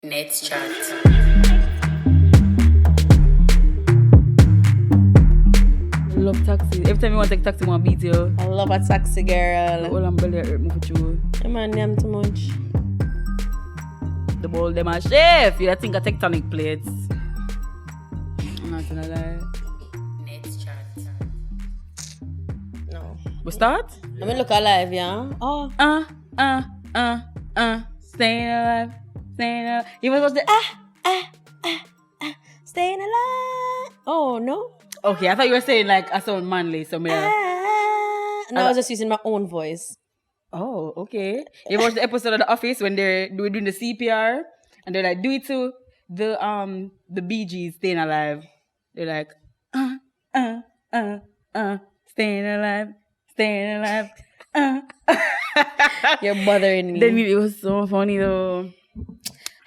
Let's chat. Love taxi. Every time you want to take taxi, I want to beat you. I love a taxi girl. All I'm belly hurt me for you. Yeah, man, them too much. The ball, them are chef. You think I tectonic plates. I'm not gonna lie. Let's chat. No. We start? Let me look alive, yeah? Oh. Staying alive. Staying alive. You was supposed to Staying alive. Oh, no? Okay, I thought you were saying like I sound manly, so me. No, I was just using my own voice. Oh, okay. You watched the episode of The Office when they were doing the CPR and they're like, do it to the Bee Gees Staying Alive. They're like, staying alive, staying alive. You're bothering me. Then it was so funny though.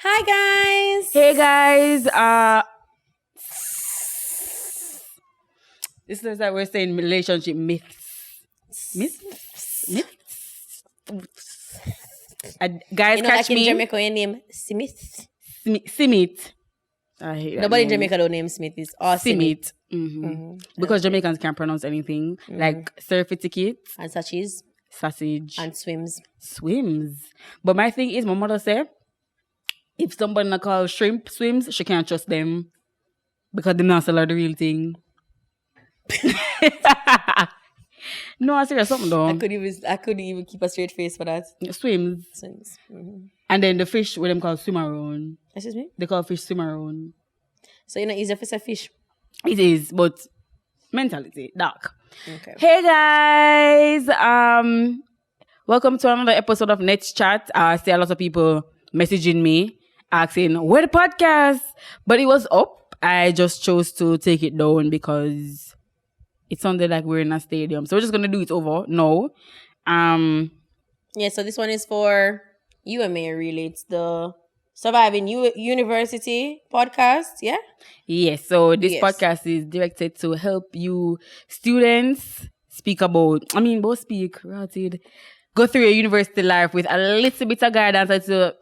Hi, guys. Hey guys, this is like we're saying relationship myths. Myths? Guys, You know, catch like me. in Jamaica, your name Smith. Simit. I hate that Nobody in name. Jamaica don't name Smith. It's all Simit. Simit. Because Jamaicans can't pronounce anything. Like surfy tickets, And sachets. sausage, And swims. swims. But my thing is, my mother said, if somebody not call shrimp swims, she can't trust them. Because they not sell her the real thing. No, I serious something though. I couldn't even keep a straight face for that. Swims. Swims. And then the fish, what them call swimmerone. Excuse me? They call fish swimmerone. So, you know, easier for say fish. It is, but mentality, dark. Okay. Hey guys, welcome to another episode of Let's Chat. I see a lot of people messaging me asking where the podcast, but it was up. I just chose to take it down because it sounded like we're in a stadium, so we're just gonna do it over. No, Yeah, so this one is for you and me, really. It's the Surviving University podcast, yeah? yes. So this Yes. podcast is directed to help you students speak about. Both speak, related. Go through your university life with a little bit of guidance and to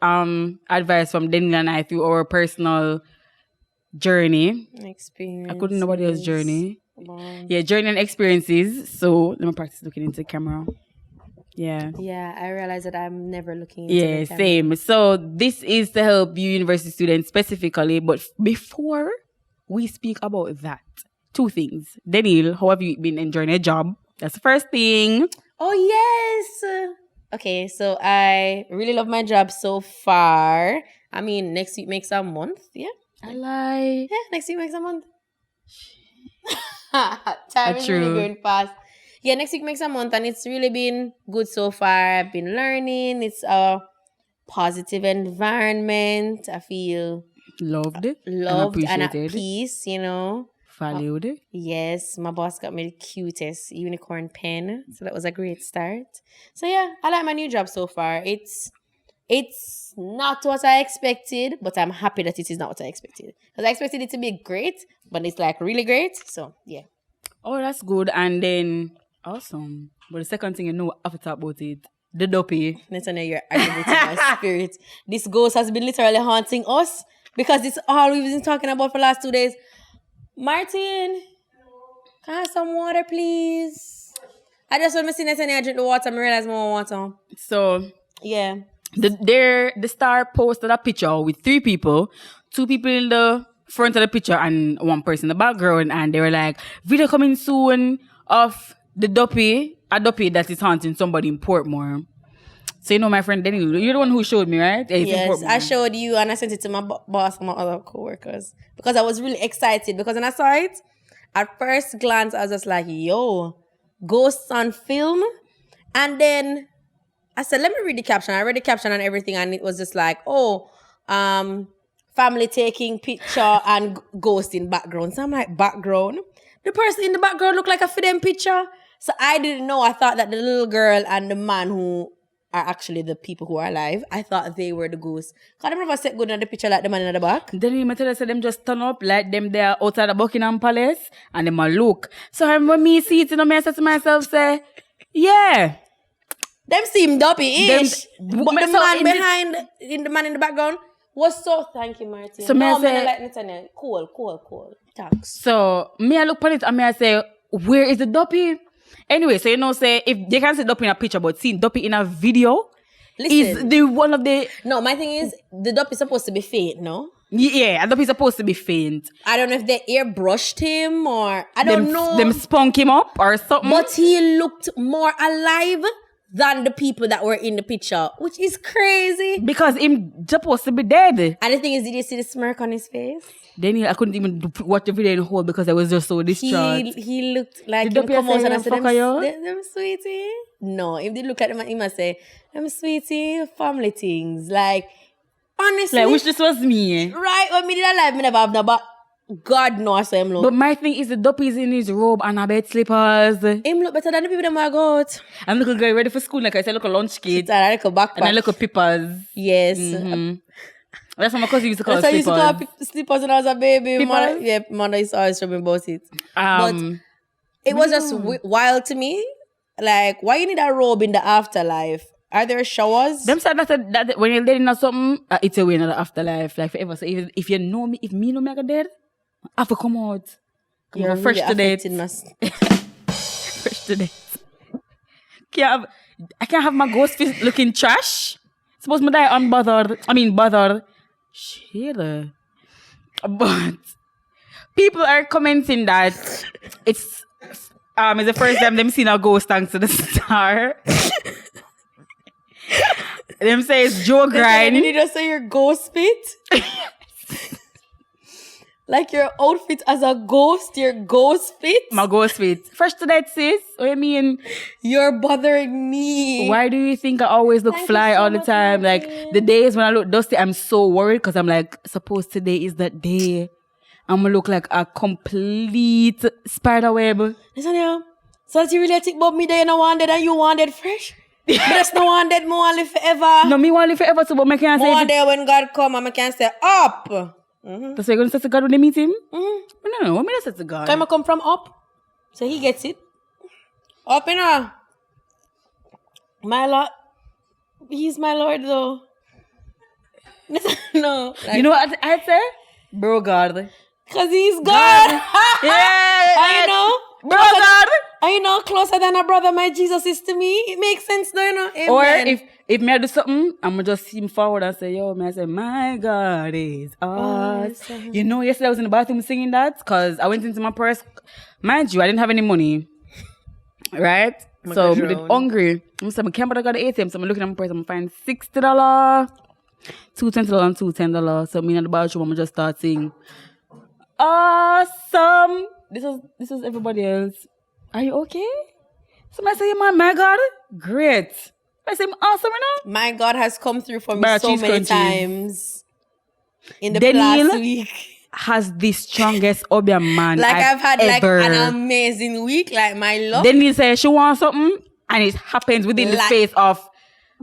advice from Denny and I through our personal journey. Experience. I couldn't nobody else's journey. Yeah, journey and experiences. So let me practice looking into the camera. Yeah. Yeah, I realize that I'm never looking into Yeah, the camera. same. So this is to help you university students specifically. But before we speak about that, two things. Daniel, how have you been enjoying your job? That's the first thing. Oh, yes. Okay, so I really love my job so far. I mean, next week makes a month, yeah? I lie. Yeah, next week makes a month. Time is True. really going fast. Yeah, next week makes a month and it's really been good so far. I've been learning. It's a positive environment. I feel Loved loved and at appreciated. peace, you know. Valued. Yes, my boss got me the cutest unicorn pen. So that was a great start. So yeah, I like my new job so far. It's not what I expected, but I'm happy that it is not what I expected. Because I expected it to be great, but it's like really great. So yeah. Oh, that's good. And then, awesome. But the second thing you know, I have to talk about it. The dopey. Let's know you're aggravating my spirit. This ghost has been literally haunting us because it's all we've been talking about for the last 2 days. Martin, can I have some water, please? I just want to see Nathaniel drink the water and realize more water. So, Yeah. the star posted a picture with 3 people, 2 people in the front of the picture and 1 person in the background, and they were like, video coming soon of a dopey that is haunting somebody in Portmore. So you know my friend Denny, you're the one who showed me, right? Yeah, it's in Yes, Portmore. I showed you and I sent it to my boss and my other co-workers because I was really excited because when I saw it, at first glance, I was just like, yo, ghosts on film. And then I said, let me read the caption. I read the caption and everything and it was just like, family taking picture and ghost in background. So I'm like, background? The person in the background looked like a for them picture. So I didn't know. I thought that the little girl and the man who are actually the people who are alive, I thought they were the ghosts. Because I never set good in the picture like the man in the back. Then you tell us them just turn up like them there outside the Buckingham Palace and them a look. So when me see it, I said to myself, say, yeah. Them seem dopey-ish. Them- But the so man in the- behind, in the man in the background, Was so thank you, Martin. So may I say- like Nathaniel. Cool. Thanks. So me I look on it and me I say, where is the Duppy? Anyway, so you know, say if they can see Duppy in a picture, but seeing Duppy in a video is Listen. the one of the No, my thing is the Duppy is supposed to be faint, no? yeah, Duppy is supposed to be faint. I don't know if they airbrushed him or I don't know. Them spunk him up or something. But he looked more alive than the people that were in the picture, which is crazy. because him supposed to be dead. And the thing is, did you see the smirk on his face? Then I couldn't even watch the video in whole because I was just so distraught. He looked like Did him Duppy come out say and I them said, fucker you? them sweetie. No, if they look at him, he must say, them sweetie, family things. Like, honestly, Like, wish this was me. right, when me did alive, me never have no, but God knows how him look. But my thing is the Duppy is in his robe and a bed slippers. Him look better than the people that might go out. And little girl ready for school, like I said, look a lunch kid. It's a little backpack. And I look at peppers. Yes. That's what my cousin used to call That's how I used to call slippers. slippers when I was a baby. Peepers? Mother used to always tell me about it. But It was just wild to me. Like, why you need a robe in the afterlife? Are there showers? them said that when you're dead in something, it's a way in the afterlife, like forever. So if you know me, if me know me I got dead, I have to come out. Come You're on, fresh really to date. affecting my- Fresh to date. I can't have my ghost face looking trash. Suppose me die unbothered. I mean bothered. Shit. But people are commenting that it's the first time them seen a ghost thanks to the star. Them say it's Joe Did Grind. you just say your ghost fit? Like your outfit as a ghost, your ghost fit? My ghost fit. Fresh to that, sis. What you mean? You're bothering me. Why do you think I always look Thank you fly so all the much, time? Martin. Like the days when I look dusty, I'm so worried because I'm like, suppose today is that day. I'm gonna look like a complete spider web. Listen here. So that you really think about me that you not wanted and you wanted fresh? But that's not wanted, me want live forever. No, me want live forever, so but me can't Me say want it. there when God come and I can say up. That's why you're gonna say to God when they meet him? No, what me just say to God? Time I come from up. So he gets it. Up in her. My Lord. He's my Lord though. No. You know what I'd say? Bro God. Because he's God. Yeah. I know. Bro God. I know closer than a brother my Jesus is to me. It makes sense though, you know. Or Amen. if me I do something, I'm gonna just see him forward and say, yo, man, I say, my God is awesome. You know, yesterday I was in the bathroom singing that because I went into my purse. Mind you, I didn't have any money. Right? So I'm hungry. I'm saying, I can't got the ATM. So I'm looking at my purse, I'm gonna find $60, $2 and $10. So me in the bathroom, I'm just start singing. Awesome. This is everybody else. Are you okay? Somebody say, man, my God, great. I say, awesome, you know? My God has come through for me Bar so cheese many crunchies. times in the Daniel last week. has the strongest Obeah man Like I've had ever. like an amazing week. Like my luck. Then he says she wants something and it happens within the Like- space of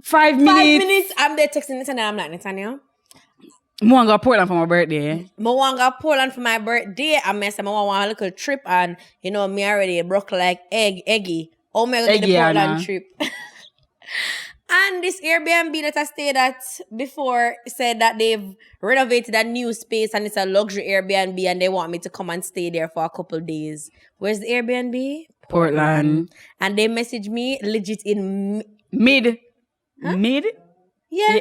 5 minutes. 5 minutes, I'm there texting Nathaniel. I'm like, Nathaniel, I want to go to Portland for my birthday. I want to go to Poland for my birthday. I want a little trip and, you know, me already broke like eggy. Oh, my God, the Eggy, Portland Anna. trip. And this Airbnb that I stayed at before said that they've renovated a new space and it's a luxury Airbnb and they want me to come and stay there for a couple days. Where's the Airbnb? Portland. And they messaged me legit in... Mid. Mid? Yeah.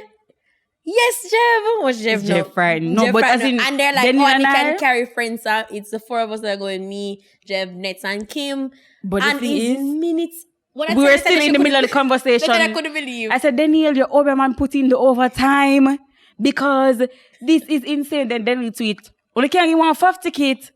Yes, Jeff. What's Jeff? It's Jeff Friday. No, but as in, and they're like, Denny oh, and we I- can carry friends. It's the four of us that are going. Me, Jeff, Nets, and Kim. But the and thing it's is, minutes. When I we said were that, still she in the middle of the couldn't- conversation. Look at that, I couldn't believe. I said, Daniel, your Obeah man put in the overtime because this is insane. Then we tweet, when you can't get one FOF ticket,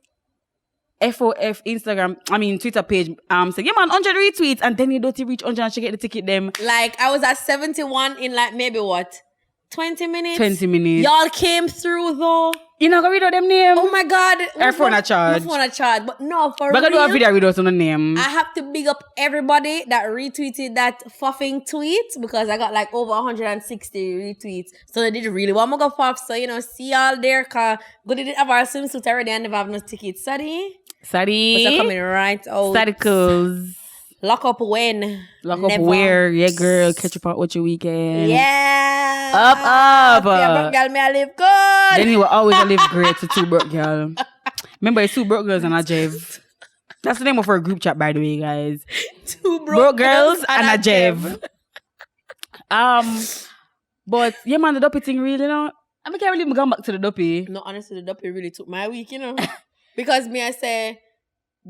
FOF Instagram, Twitter page, say, yeah man, 100 retweets, and then you don't reach 100 and she get the ticket them. Like, I was at 71 in like maybe what? 20 minutes? 20 minutes. Y'all came through though. You know, go read out them name. Oh my God. Her phone a charge. My phone a charge. But no, for But I do a real. video with us on the name. I have to big up everybody that retweeted that fuffing tweet because I got like over 160 retweets. So they did really want me to go fuff. So, you know, see y'all there. Cause we did have our swimsuit already and never have no tickets. Sorry. Sorry. But they're coming right out. Sadicles. Lock up when? Lock up Never. where? Yeah, girl. Catch up out with your weekend. Yeah. Up. Yeah, broke girl, me I live good. Then you will always live great to two broke girl. Remember, it's two broke girls and a Jev. That's the name of our group chat, by the way, guys. Two Broke girls and a Jev. But yeah, man, the dopey thing really, you know. I can't really go back to the dopey. No, honestly, the dopey really took my week, you know. Because me, I say,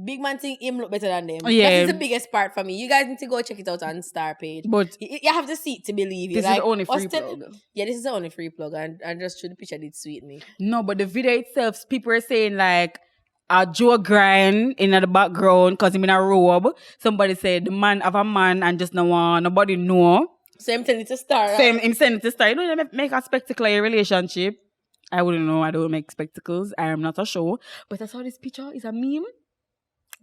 big man think him look better than them. Yeah. That is the biggest part for me. You guys need to go check it out on Star page. But You have to see it to believe it. this is Like, the only free us tell- plug. Yeah, this is the only free plug. And just through the picture did sweet me. No, but the video itself, people are saying like Joe grind in the background because him in a robe. Somebody said the man have a man and just no one, nobody know. So I'm telling it to start. Right? Same, him sending it to start. You know, they make a spectacle of a relationship. I wouldn't know. I don't make spectacles. I am not a show. But I saw this picture. It's a meme.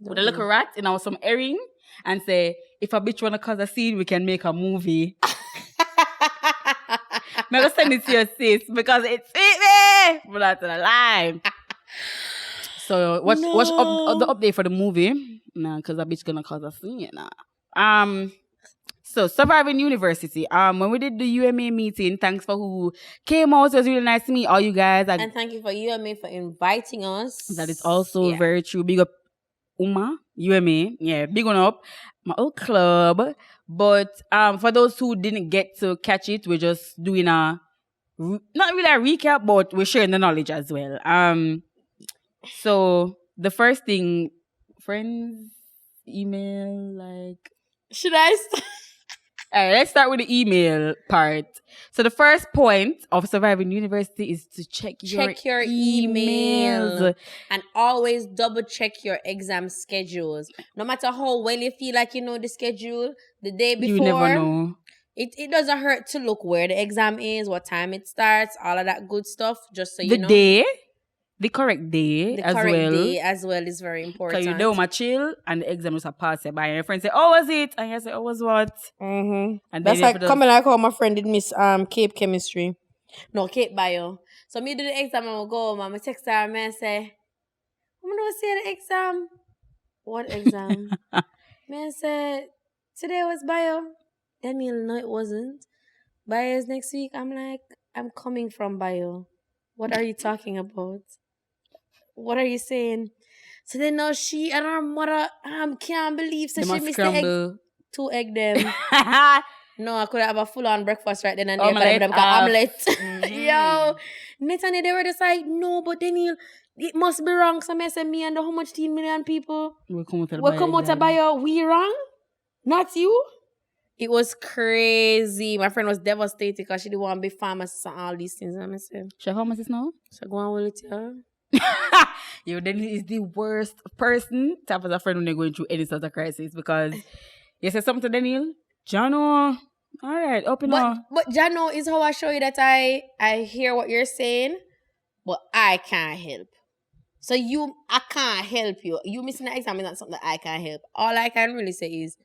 With a little rat and some earring and say, if a bitch wanna cause a scene, we can make a movie. I'm gonna send it to your sis because it's sweet me. But that's a lie. So watch the update for the movie. Nah, cause a bitch gonna cause a scene. Nah. So Surviving University. When we did the UMA meeting, thanks for who came out. It was really nice to meet all you guys. And thank you for UMA for inviting us. That is also very true. Big up Uma, UMA. Yeah, big one up. My old club. But for those who didn't get to catch it, we're just doing not really a recap, but we're sharing the knowledge as well. So the first thing, friends, email, like... Should I start? All right, let's start with the email part. So the first point of Surviving University is to check your email. And always double check your exam schedules. No matter how well you feel like you know the schedule the day before. You never know. It doesn't hurt to look where the exam is, what time it starts, all of that good stuff, just so you know. The correct day The as correct well. day as well is very important. Because you don't want to chill and the exam is a pass you by. And your friend say, oh, was it? And you say, oh, was what? Mm-hmm. And that's like coming like how my friend did miss Cape Chemistry. No, Cape Bio. So me do the exam and I go home and I text her and I say, I'm going to say the exam. What exam? Man said, today was Bio. Then me no, it wasn't. Bio is next week. I'm like, I'm coming from Bio. What are you talking about? What are you saying? So then now she and her mother can't believe so she missed the egg. 2 egg them. No, I could have a full on breakfast right then and there. Omelette. Yo. Nathan, they were just like, no, but Daniel, it must be wrong. So I said, me and the how much 10 million people will come out to buy you. We wrong? Not you? It was crazy. My friend was devastated because she didn't want to be pharmacist and all these things. And I said, she a pharmacist now? So go on with it, yeah. Yo, Daniel is the worst person to have as a friend when they're going through any sort of crisis because you say something to Daniel, Jano, all right, open up. But Jano is how I show you that I hear what you're saying, but I can't help. So I can't help you. You missing the exam is not something that I can't help. All I can really say is,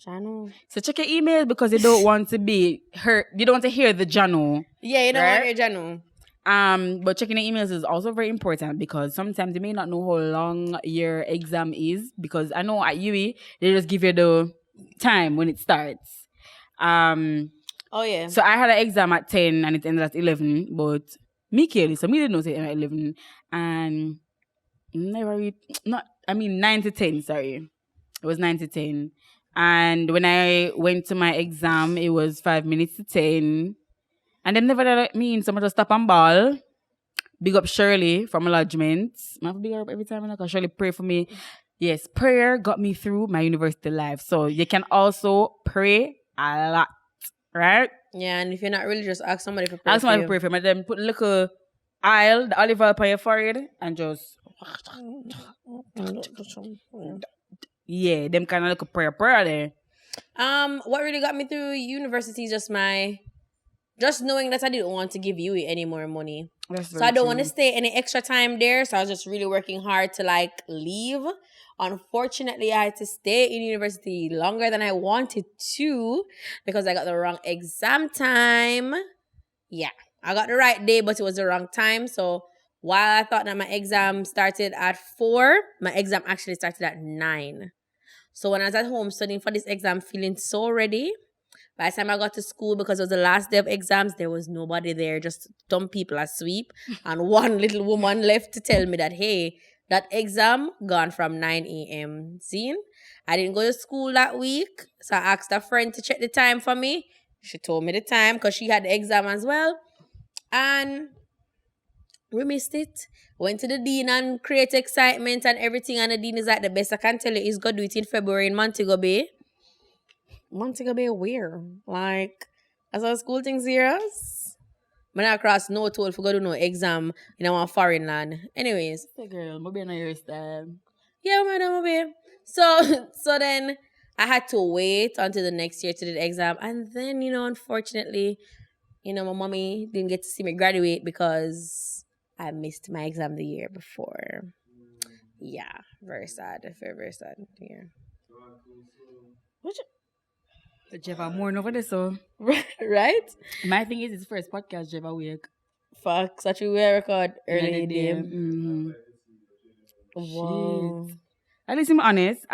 Jano. So check your email because you don't want to be hurt. You don't want to hear the Jano. Yeah, you don't want to hear Jano. But checking the emails is also very important because sometimes you may not know how long your exam is because I know at UE they just give you the time when it starts. Oh yeah. So I had an exam at 10 and it ended at 11, but me clearly, so me didn't know it ended at 11 and 9 to 10, sorry. It was 9 to 10. And when I went to my exam, it was 5 minutes to 10. And them never let me in, so I just stop and ball. Big up Shirley from Lodgement. I have to big her up every time because Shirley pray for me. Yes, prayer got me through my university life. So you can also pray a lot, right? Yeah, and if you're not religious, ask somebody for prayer. Ask somebody to pray for you. And then put a little oil, the olive oil upon your forehead and just... Yeah, them kind of little prayer there. What really got me through university is just knowing that I didn't want to give you any more money. So I don't want to stay any extra time there. So I was just really working hard to leave. Unfortunately, I had to stay in university longer than I wanted to because I got the wrong exam time. Yeah, I got the right day, but it was the wrong time. So while I thought that my exam started at 4, my exam actually started at 9. So when I was at home studying for this exam, feeling so ready, by the time I got to school, because it was the last day of exams, there was nobody there, just dumb people asleep. And one little woman left to tell me that, hey, that exam gone from 9 a.m. Seen? I didn't go to school that week. So I asked a friend to check the time for me. She told me the time because she had the exam as well. And we missed it. Went to the dean and create excitement and everything. And the dean is like, the best I can tell you is go do it in February in Montego Bay. Montego Bay where? Like, as a school thing serious? When I cross no toll for go to no exam in a foreign land. Anyways. The girl, maybe in your time. Yeah, maybe. So then I had to wait until the next year to do the exam. And then, unfortunately, my mommy didn't get to see me graduate because I missed my exam the year before. Yeah, very sad. Very, very sad. Yeah. Jeff, I'm more over this, so. Right? My thing is, it's first podcast, Jeff, awake. Fuck, such a weird record early in the day. Mm-hmm. Wow. Shit. At least I'm honest.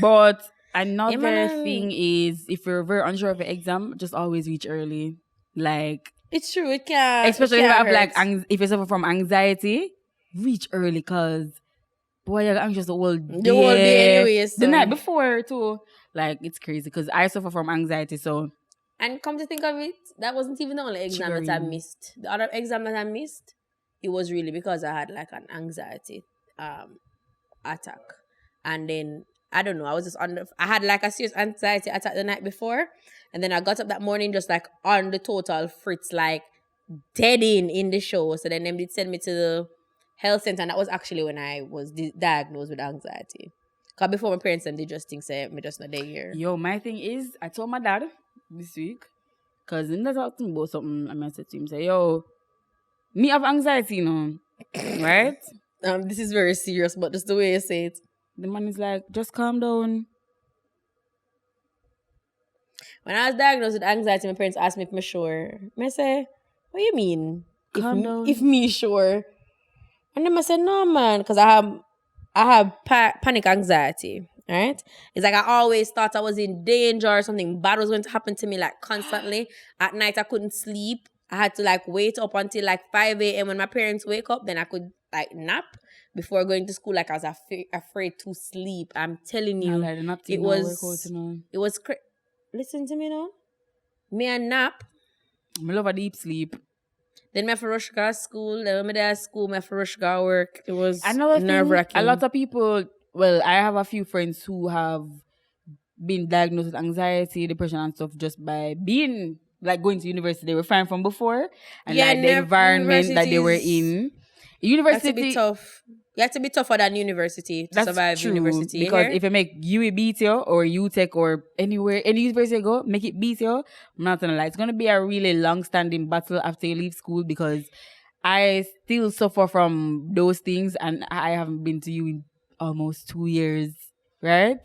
But another Yeah, man. thing is, if you're very unsure of your exam, just always reach early. Like, It's true, it can. especially it if you can have like hurt. if you suffer from anxiety, reach early, cause boy, you're anxious the whole day. The whole day anyway, so. The night before too. Like, it's crazy because I suffer from anxiety, so And come to think of it, that wasn't even the only exam that I Triggering. missed. The other exam that I missed, it was really because I had like an anxiety attack. And then, I don't know, I was just I had like a serious anxiety attack the night before. And then I got up that morning just like on the total fritz, like dead in the show. So then they did send me to the health center. And that was actually when I was diagnosed with anxiety. Because before my parents and they just think, say, me just not there here. yo, my thing is, I told my dad this week, cause in that talking about something, I said to him, say, yo, me have anxiety, right? This is very serious, but just the way you say it. The man is like, just calm down. When I was diagnosed with anxiety, my parents asked me if I'm sure. I say, what do you mean? Calm down. If me sure. And then I said, no, man, because I have panic anxiety, right? It's like I always thought I was in danger or something bad was going to happen to me, like constantly. At night, I couldn't sleep. I had to like wait up until like 5 a.m. when my parents wake up. Then I could like nap before going to school. Like I was afraid to sleep. I'm telling you, Nah, like, the nap thing it now was, work out, it was listen to me now. Me and nap. I love a deep sleep. Then me have to rush go to school. Then when me there at school, me have to rush go to work. It was Another thing, nerve-wracking. a lot of people, well, I have a few friends who have been diagnosed with anxiety, depression and stuff just by being, like, going to university. They were fine from before. And Yeah, like the environment that they were in. You have to University, be tough. You have to be tougher than university to that's survive true, university. you because hear? if you make UE beat you or UTech or anywhere, any university you go, make it beat you, I'm not gonna lie. It's gonna be a really long-standing battle after you leave school, because I still suffer from those things and I haven't been to UE in almost 2 years, right?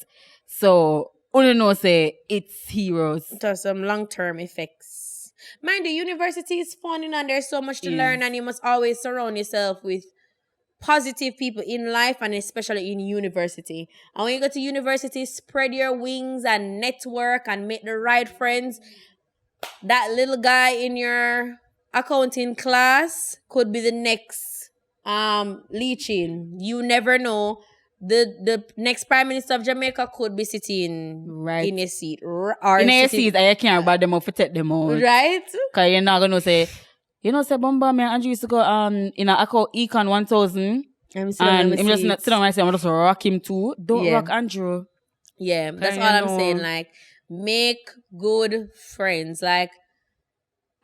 So, only know say it's heroes. It has some long-term effects. Mind the university is fun, and there's so much to learn, and you must always surround yourself with positive people in life, and especially in university. And when you go to university, spread your wings and network and make the right friends. That little guy in your accounting class could be the next Leachin. You never know. The next Prime Minister of Jamaica could be sitting Right. in a seat. Or In your sitting- seats, I can't about them up to take them out. Right? Because you're not going to say, say, Bomba, me and Andrew used to go in a Econ 1000. I'm And I'm just not sit down and say, I'm just rock him too. Don't Yeah. rock Andrew. Yeah, that's you all I'm know. saying. Like, make good friends. Like,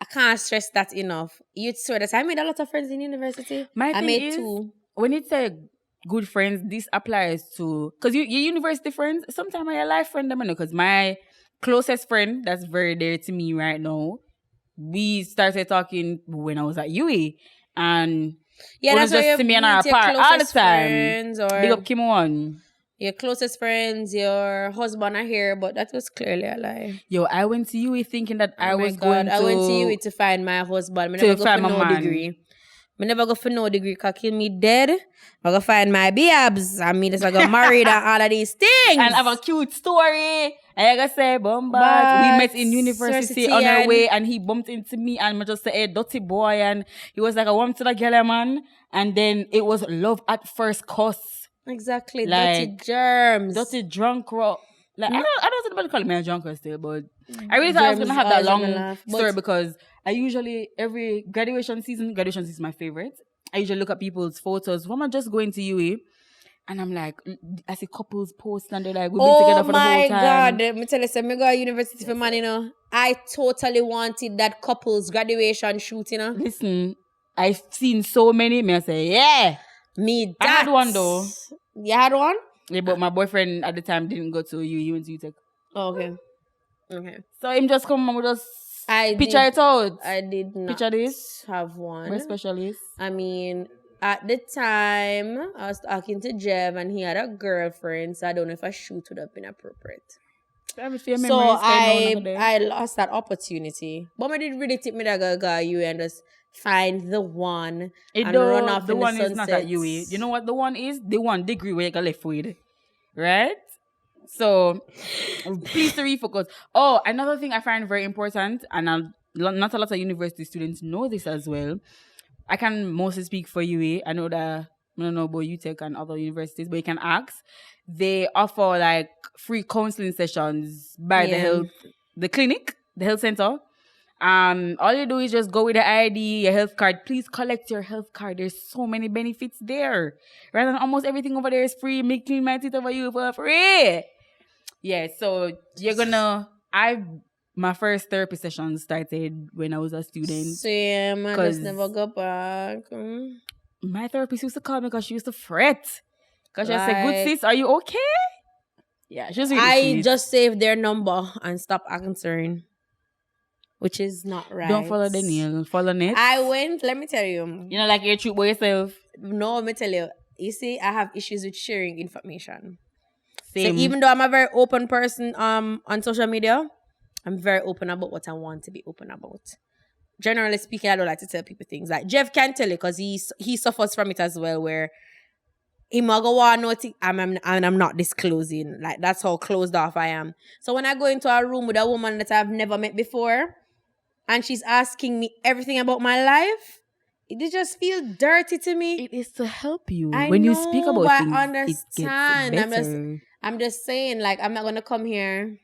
I can't stress that enough. You'd swear that I made a lot of friends in university. My I thing made is, 2. when you say good friends, this applies to, because your university friends, sometimes your life friend, because my closest friend that's very dear to me right now, we started talking when I was at UE, and Yeah, we that's just why you see me and meet her your apart all the closest time. friends, or Big up Kim One. your closest friends, your husband are here, but that was clearly a lie. Yo, I went to UE thinking that I Oh my was God, going to. I went to UE to find my husband. I to never go find for my no man. degree. Me never go for no degree, cause kill me dead. I go find my babes. I mean, I go married and all of these things. And have a cute story. And I gotta say, Bombard, we met in university on our way, and he bumped into me, and I just said, hey, dirty boy, and he was like, I want to the girl, man. And then it was love at first cuss. Exactly, Like, dirty germs. Dirty drunk rock. Like, I don't think anybody call me a drunk still, but I really thought I was gonna have that long story because I usually every graduation season is my favorite. I usually look at people's photos. When I'm just going to UE, and I'm like, I see couples post and they're like, we've been together for the whole time. Oh my God! Let me tell you something. I go to university for man, you know. I totally wanted that couple's graduation shoot, you know. Listen, I've seen so many. May I say, yeah. Me, I had one though. You had one? Yeah, but my boyfriend at the time didn't go to UE. He went to UTech. Oh, okay. Okay. So him just come and we just picture it out. I did not picture this. have one. We're specialists. I mean, at the time, I was talking to Jev and he had a girlfriend, so I don't know if a shoot would have been appropriate. So I lost that opportunity. But I did really think me that go you and just find the one and run off the in one the is not at UE. You know what the one is? The 1 degree where you got left with. Right? So please to refocus. Oh, another thing I find very important, and not a lot of university students know this as well. I can mostly speak for UE. I know that I don't know about UTech and other universities, but you can ask. They offer like free counseling sessions by the clinic, the health center. All you do is just go with the ID, your health card. Please collect your health card. There's so many benefits there. Rather than almost everything over there is free. Me clean my teeth over you for free. Yeah, so you're gonna my first therapy session started when I was a student. Same, I just never go back. My therapist used to call me because she used to fret. Because she said, good sis, are you okay? Yeah, she was really sweet. Just saved their number and stopped answering. Which is not right. Don't follow the nail. Follow Nets. I went, let me tell you. You know, like you're truth by yourself. No, let me tell you. You see, I have issues with sharing information. Same. So even though I'm a very open person on social media, I'm very open about what I want to be open about. Generally speaking, I don't like to tell people things. Like Jeff can tell you because he suffers from it as well, where he might go on and I'm not disclosing. Like that's how closed off I am. So when I go into a room with a woman that I've never met before, and she's asking me everything about my life, it just feels dirty to me. It is to help you. When you speak about things, I understand. It gets better. I'm just saying, like, I'm not gonna come here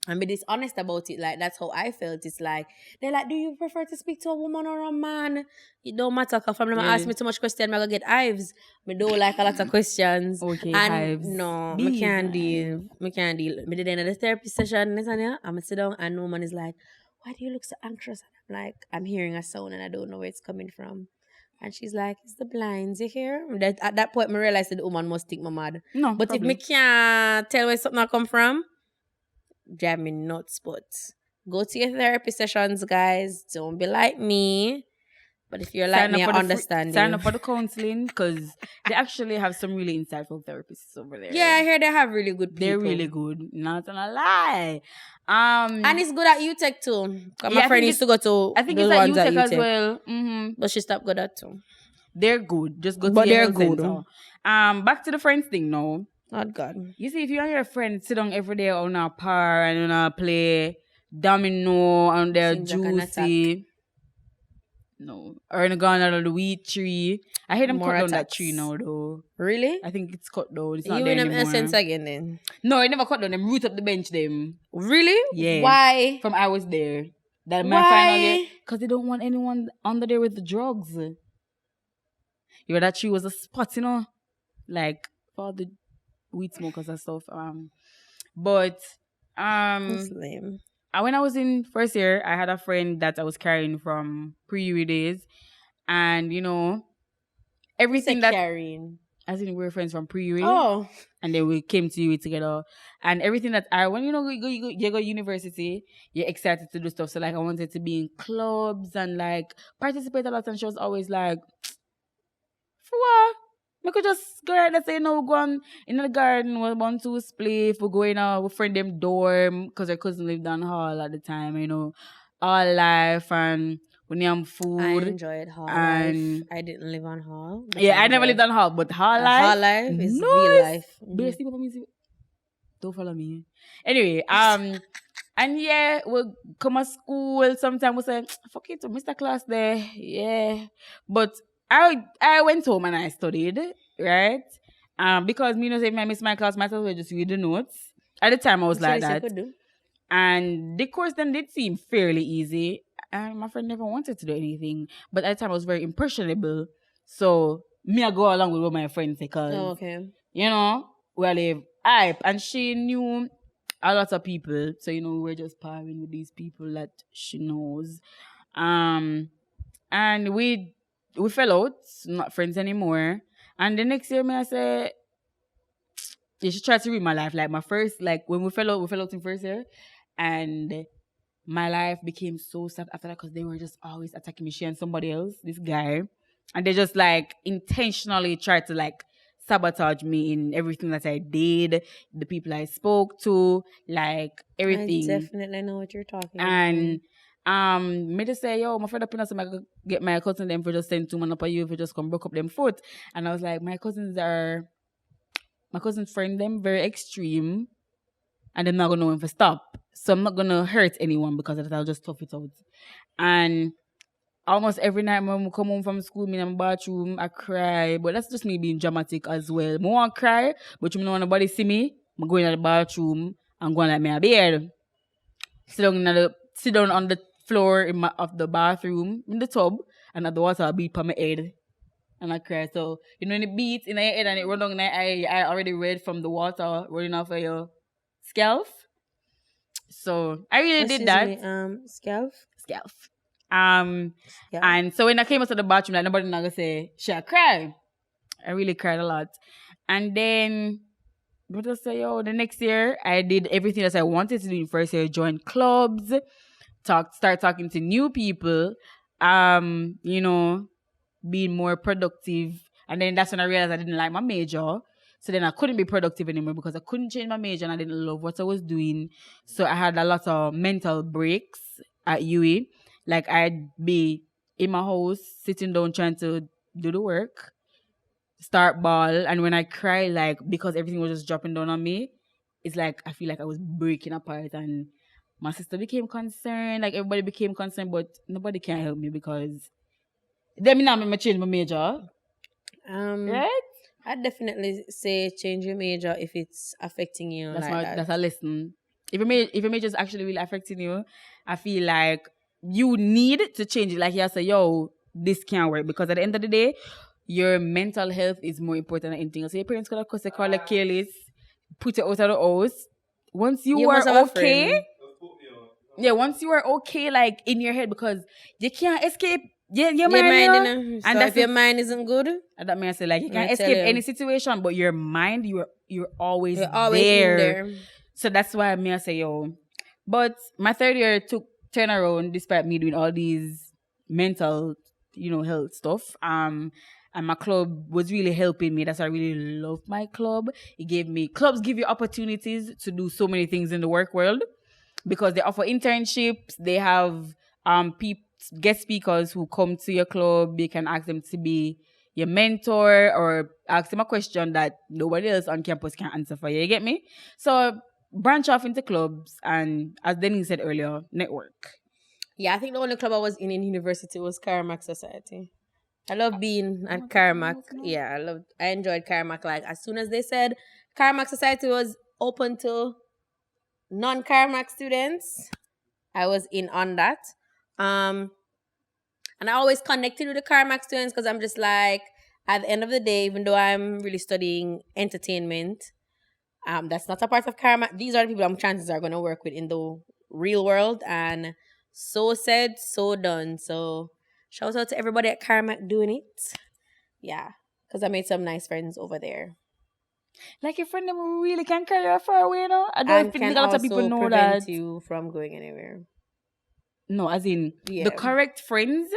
and be dishonest about it. Like, that's how I felt. It's like, they're like, do you prefer to speak to a woman or a man? It don't matter. Because if them ask me too much questions, I'm going to get hives. I don't like a lot of questions. Okay, and hives. No, I can't deal. I can't deal. I did another therapy session. I'm going to sit down and no man is like, why do you look so anxious? And I'm like, I'm hearing a sound and I don't know where it's coming from. And she's like, it's the blinds, you hear? At that point, I realized that the woman must think I'm mad. No, but probably. if me can't tell where something come from, drive me nuts. But go to your therapy sessions, guys. Don't be like me. But if you're like me, I understand you. Sign up for the counseling because they actually have some really insightful therapists over there. Yeah, I hear they have really good people. They're really good. Not gonna lie. And it's good at UTech too. My friend used to go to I think those it's at ones UTech at as well. Mm-hmm. But she stopped good at too. They're good. Just go to but your they're health good. center. Back to the friends thing now. Oh God. You see, if you and your friends sit down every day on a par and on play domino and they're juicy. No. Or in gone out of the wheat tree. I hear them cut down that tree now though. Really? I think it's cut down. It's not you there in them anymore. essence again then? No, it never cut down. Them root up the bench them. Really? Yeah. Why? From I was there. That my Why? final year. Because they don't want anyone under there with the drugs. You know, that tree was a spot, you know? Like for the weed smokers and stuff. But That's lame. when I was in first year, I had a friend that I was carrying from pre-UE days. And, you know, everything that... carrying? As in, we were friends from pre-UE. Oh. And then we came to UE together. And everything that when you know, you go university, you're excited to do stuff. So, like, I wanted to be in clubs and, like, participate a lot. And she was always like, for what? We could just go ahead and say, no, go on in the garden, we want to play, if we go in our friend them dorm, because her cousin lived down hall at the time, you know, all life, and when you have I food. enjoyed hall and life. I didn't live on hall. But yeah, I never lived on hall, but hall life. Hall life is no, real life. Best people don't follow me. Anyway, and yeah, we'll come to school. Sometimes we say, fuck it, Mr. Class there. Yeah. But I went home and I studied, right? Because me, say, if I miss my class, myself will just read the notes. At the time, I was like that. Could do. And the course then did seem fairly easy. And my friend never wanted to do anything. But at the time, I was very impressionable. So, me, I go along with what my friends say. Because, Okay. you know, we live hype. And she knew a lot of people. So, you know, we're just partying with these people that she knows. And we fell out, not friends anymore. And the next year, me, I say, you should try to read my life. Like, my first, like, when we fell out in first year. And my life became so sad after that because they were just always attacking me. She and somebody else, this guy. And they just, like, intentionally tried to, like, sabotage me in everything that I did, the people I spoke to, like, everything. I definitely know what you're talking about. And me just say, yo, my friend up in us, I get my cousin them for just send 2 months up on you if you just come broke up them foot. And I was like, my cousin's friend them very extreme. And I'm not gonna know when to stop. So I'm not gonna hurt anyone because of that. I'll just tough it out. And almost every night when I come home from school, me in my bathroom, I cry. But that's just me being dramatic as well. I want to cry, but you know when nobody see me, I'm going to the bathroom and going like me a beard. Sit down on the floor of the bathroom in the tub, and the water beat on my head. And I cry. So you know when it beats in your head and it run down in your eye, I already read from the water running off of your scalp. So I really did that. Scalp. And so when I came out of the bathroom, like nobody not gonna say, should I cry? I really cried a lot. And then what I say, the next year I did everything that I wanted to do in first year, join clubs, start talking to new people, you know, being more productive. And then that's when I realized I didn't like my major. So then I couldn't be productive anymore because I couldn't change my major and I didn't love what I was doing. So I had a lot of mental breaks at UE. Like I'd be in my house, sitting down trying to do the work, start ball. And when I cry, like, because everything was just dropping down on me, it's like I feel like I was breaking apart. And my sister became concerned. Like everybody became concerned, but nobody can help me because then me now me change my major. Right? I'd definitely say change your major if it's affecting you. That's a lesson. If your major is actually really affecting you, I feel like you need to change it. Like you say, yo, this can't work. Because at the end of the day, your mental health is more important than anything else. So your parents could, of course, they call it careless, put you out of the house. Once you are okay, once you are okay, like in your head, because you can't escape your mind, and if your mind isn't good, that means I say like you can't escape any situation, but your mind, you're always there. So that's why I say But my third year took turnaround despite me doing all these mental, health stuff. And my club was really helping me. That's why I really love my club. Clubs give you opportunities to do so many things in the work world because they offer internships. They have guest speakers who come to your club. You can ask them to be your mentor or ask them a question that nobody else on campus can answer for you. You get me? So branch off into clubs and, as Denise said earlier, network. Yeah, I think the only club I was in university was Carmack Society. I love being at Carmack. Yeah, I enjoyed Carmack. Like, as soon as they said Carmack Society was open to non-Carmack students, I was in on that. And I always connected with the Carmack students because I'm just like, at the end of the day, even though I'm really studying entertainment, that's not a part of Carmack. These are the people chances are going to work with in the real world. And so said, so done. So shout out to everybody at Carmack doing it. Yeah, because I made some nice friends over there. Like your friend them really can carry you far away, I don't think a lot of people know that. Prevent you from going anywhere. No, as in the correct friends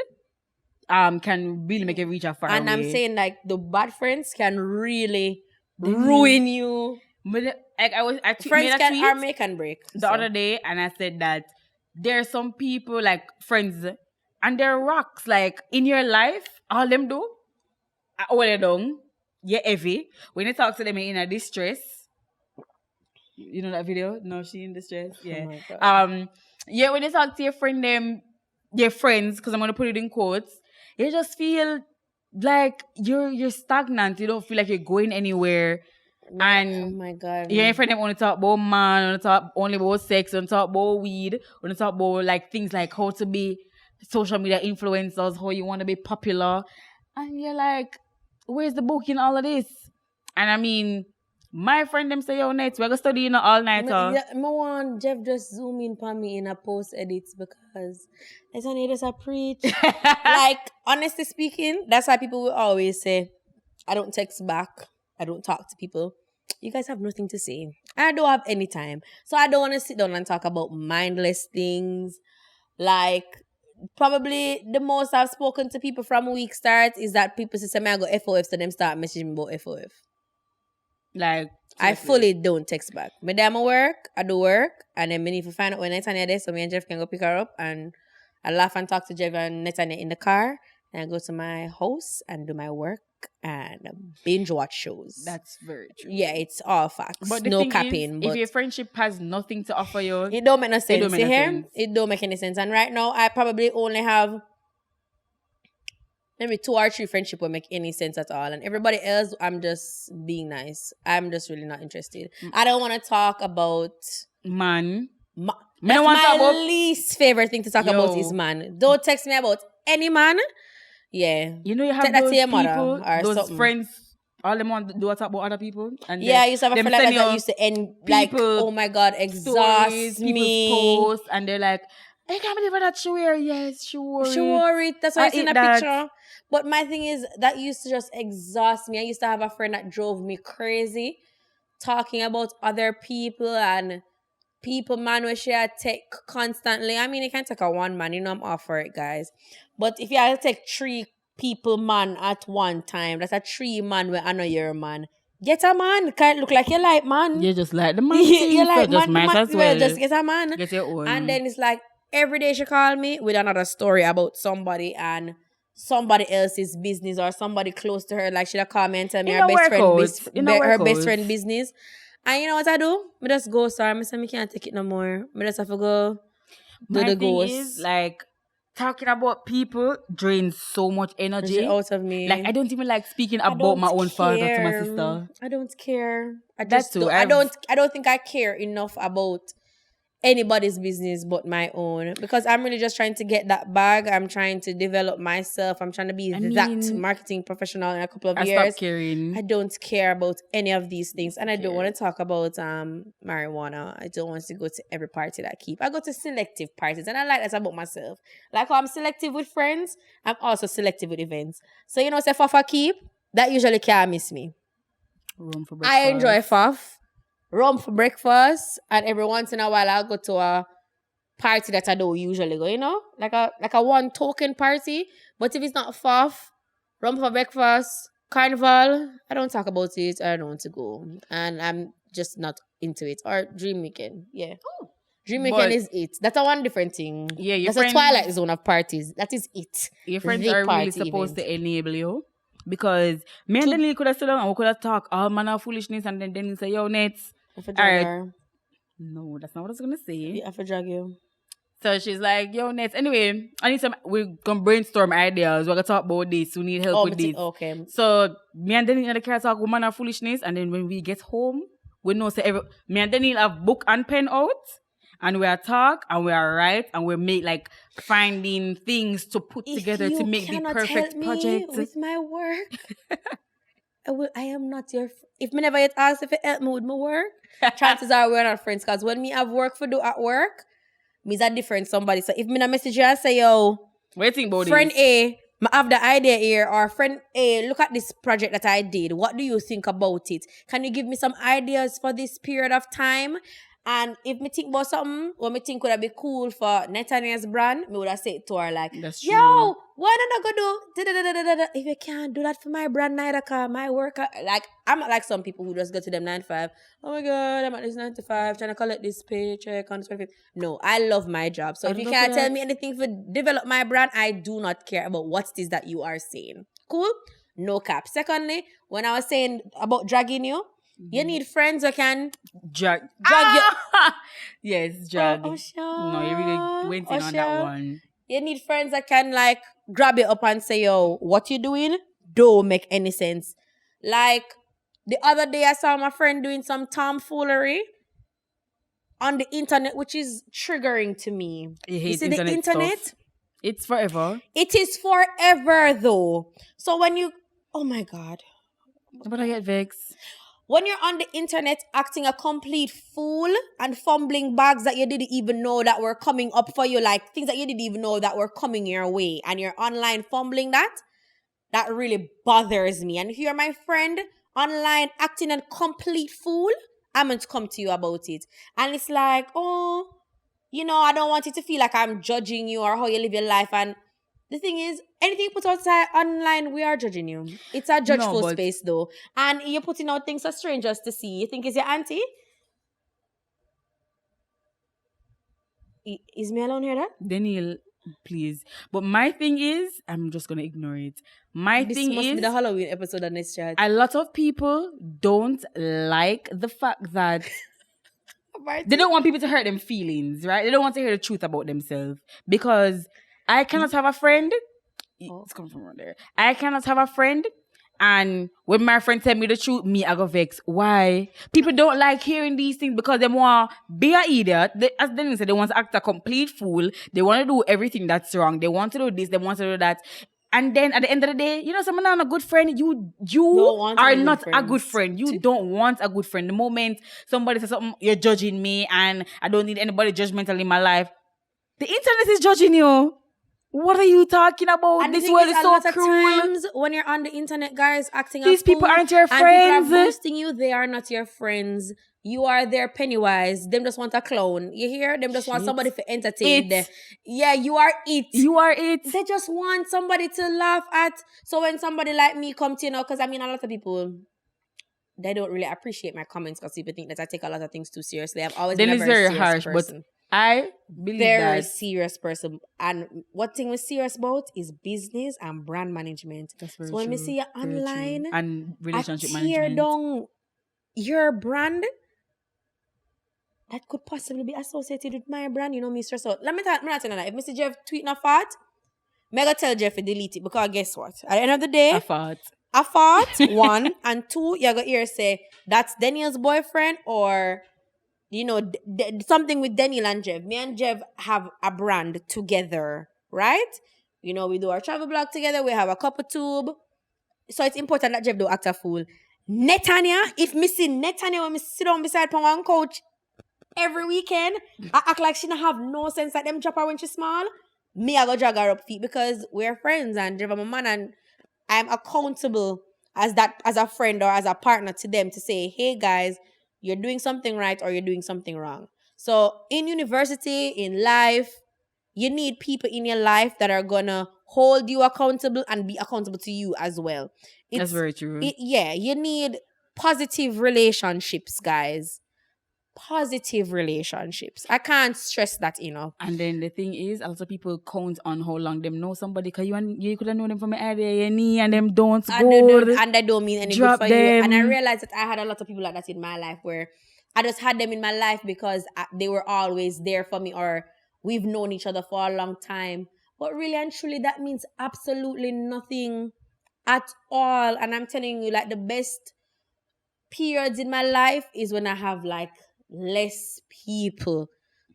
can really make you reach a far away. And I'm saying like the bad friends can really ruin you. But I friends can make and break. The other day, and I said that there are some people like friends And they're rocks. Like, in your life, all them do, all they done, you're heavy. When you talk to them in a distress, you know that video? No, she in distress. Yeah. Oh my God. Yeah, when you talk to your friend, your friends, because I'm gonna put it in quotes, you just feel like you're stagnant. You don't feel like you're going anywhere. Oh And my God. your friend them only talk about man, only talk only about sex, only talk about weed, only talk about like things like how to be social media influencers, how you want to be popular. And you're like, where's the book in all of this? And I mean, my friend them say, yo, Nets, we're gonna study all nighter. I want Jeff just zoom in for me in a post edits because it's only just a preach. Like, honestly speaking, that's why people will always say, I don't text back. I don't talk to people. You guys have nothing to say. I don't have any time. So I don't want to sit down and talk about mindless things. Like, probably the most I've spoken to people from week start is that people say, I go FOF, so them start messaging me about FOF. Like, I fully don't text back. My day I'm at work, I do work, and then me need to find out when Netanya there, so me and Jeff can go pick her up, and I laugh and talk to Jeff and Netanya in the car, and I go to my house and do my work and binge watch shows. That's very true. Yeah, it's all facts. But the no thing capping. is, But if your friendship has nothing to offer you, it don't make no sense. don't make no sense. It don't make any sense. And right now, I probably only have maybe 2 or 3 friendship will make any sense at all. And everybody else, I'm just being nice. I'm just really not interested. I don't want to talk about man. That's don't want to talk my about- least favorite thing to talk about is man. Don't text me about any man. Yeah. You know, you have Take that those to your mother people, or those something. friends, all them want to do talk about other people. And Yeah, I used to have a them friend like send that you used to end like, people oh my God, exhaust stories, me. people's posts, and they're like, I can't believe that she wear. Yes, she wore She it. wore it. That's why I I seen ate a that. picture. But my thing is, that used to just exhaust me. I used to have a friend that drove me crazy, talking about other people and people, man, where she had take constantly. I mean, you can't take a one man, you know, I'm all for it, guys. But if you have to take 3 people, man, at one time, that's a 3 man where I know you're a man. Get a man. Can't look like you like man. You just like the man. You like so just man, might as well. just get a man. Get your own. And then it's like every day she call me with another story about somebody and somebody else's business or somebody close to her. Like she'll call me and tell me her best friend business. And you know what I do? I just go, sorry. I say I can't take it no more. I just have to go do My the thing ghost. is, like, talking about people drains so much energy out of me. Like, I don't even like speaking I about don't my own father to my care. sister. I don't care. I That just too. don't, I don't think I care enough about anybody's business but my own, because I'm really just trying to get that bag. I'm trying to develop myself. I'm trying to be that marketing professional in a couple of years. Stop caring. I don't care about any of these things, and I don't want to talk about marijuana. I don't want to go to every party that I keep. I go to selective parties, and I like that about myself. Like how I'm selective with friends, I'm also selective with events. So you know, say Fafa keep, that usually can't miss me. Rum for breakfast. I enjoy Faf. Rum for breakfast, and every once in a while I'll go to a party that I don't usually go, you know? Like a one token party. But if it's not Faf, rum for breakfast, carnival, I don't talk about it. I don't want to go. And I'm just not into it. Or dream weekend. Yeah. Oh. Dream weekend is it. That's a one different thing. Yeah, your that's a twilight zone of parties. That is it. Your friends are really supposed to enable you. Because me and Denny could have stood down and we could have talked all manner of foolishness, and then Denny say, yo, Nets. No, that's not what I was gonna say. Yeah, I drag you. So she's like, yo, Nets. Anyway, we're gonna brainstorm ideas. We're gonna talk about this. We need help with this. Okay. So me and Denny in the car talk manner of foolishness, and then when we get home, we know me and Denny have book and pen out. And we are talk and we are write and we make like finding things to put together to make the perfect project. With my work, I am not your. If me never get asked if you help me with my work, chances are we're not friends. Because when me have work for do at work, me's a different somebody. So if me not message you and say, yo, what do you think about friend this? A, I have the idea here, or friend A, look at this project that I did. What do you think about it? Can you give me some ideas for this period of time? And if me think about something, or me think would have be cool for Netanyahu's brand, me would have said to her like, That's yo, true. why not go do da-da-da-da-da-da? If you can't do that for my brand neither, cause my work, like, I'm not like some people who just go to them 9 to 5. Oh my God, I'm at this 9 to 5 trying to collect this paycheck on the 25th. No, I love my job. So if I'd you love can't that. tell me anything for develop my brand, I do not care about what it is that you are saying. Cool? No cap. Secondly, when I was saying about dragging you, you need friends who can Drag you. Yes, drag. Oh, sure. No, you really went in on that one. You need friends that can like grab it up and say, yo, what you doing don't make any sense. Like the other day I saw my friend doing some tomfoolery on the internet, which is triggering to me. You hate see the internet? stuff. It's forever. It is forever though. So when you, oh my God. But I get vexed. When you're on the internet acting a complete fool and fumbling bags that you didn't even know that were coming up for you, like things that you didn't even know that were coming your way, and you're online fumbling that really bothers me. And if you're my friend online acting a complete fool, I'm going to come to you about it. And it's like, oh, you know, I don't want you to feel like I'm judging you or how you live your life. And the thing is, anything you put outside online, we are judging you. It's a judgeful space though. And you're putting out things for strangers to see. You think it's your auntie? Is me alone here that? Daniel, please. But my thing is, I'm just going to ignore it. This must be the Halloween episode of Next Chat. A lot of people don't like the fact that they don't want people to hurt them feelings, right? They don't want to hear the truth about themselves. Because I cannot have a friend. It's coming from around there. I cannot have a friend. And when my friend tell me the truth, me, I go vex. Why? People don't like hearing these things because they want to be an idiot. As Dennis said, they want to act a complete fool. They want to do everything that's wrong. They want to do this. They want to do that. And then at the end of the day, you know, someone not a good friend. You are not a good friend. You don't want a good friend. The moment somebody says something, you're judging me and I don't need anybody judgmental in my life. The internet is judging you. What are you talking about? And this world is so cruel. Times when you're on the internet, guys, acting these people aren't your friends. And people are boasting you. They are not your friends. You are their Pennywise. Them just want a clown. You hear? Them just want somebody to entertain them. Yeah, you are it. You are it. They just want somebody to laugh at. So when somebody like me come to, you know, because I mean, a lot of people, they don't really appreciate my comments because people think that I take a lot of things too seriously. I've always been a very harsh person. But I believe very serious person. And what thing we're serious about is business and brand management. That's very so when true. we see you online and relationship I tear management, down your brand that could possibly be associated with my brand, you know, me stress out. Let me tell you that. If Mr. Jeff tweeting a fart, me go tell Jeff to delete it because guess what? At the end of the day, a fart, one, and two, you go here say that's Daniel's boyfriend or, you know, something with Daniel and Jeff. Me and Jeff have a brand together, right? You know, we do our travel blog together. We have a couple tube. So it's important that Jeff do act a fool. Netanya, if me see Netanya when me sit down beside one couch every weekend, I act like she don't have no sense that them drop her when she's small. Me, I go drag her up feet because we're friends and Jeff, I'm a man and I'm accountable as a friend or as a partner to them to say, hey guys, you're doing something right or you're doing something wrong. So in university, in life, you need people in your life that are gonna hold you accountable and be accountable to you as well. That's very true. You need positive relationships, guys. Positive relationships. I can't stress that enough. And then the thing is, a lot of people count on how long them know somebody because you could have known them from your idea, your knee, and them don't go. And I don't mean any good for them. You. And I realized that I had a lot of people like that in my life where I just had them in my life because they were always there for me or we've known each other for a long time. But really and truly, that means absolutely nothing at all. And I'm telling you, like, the best periods in my life is when I have, like, less people.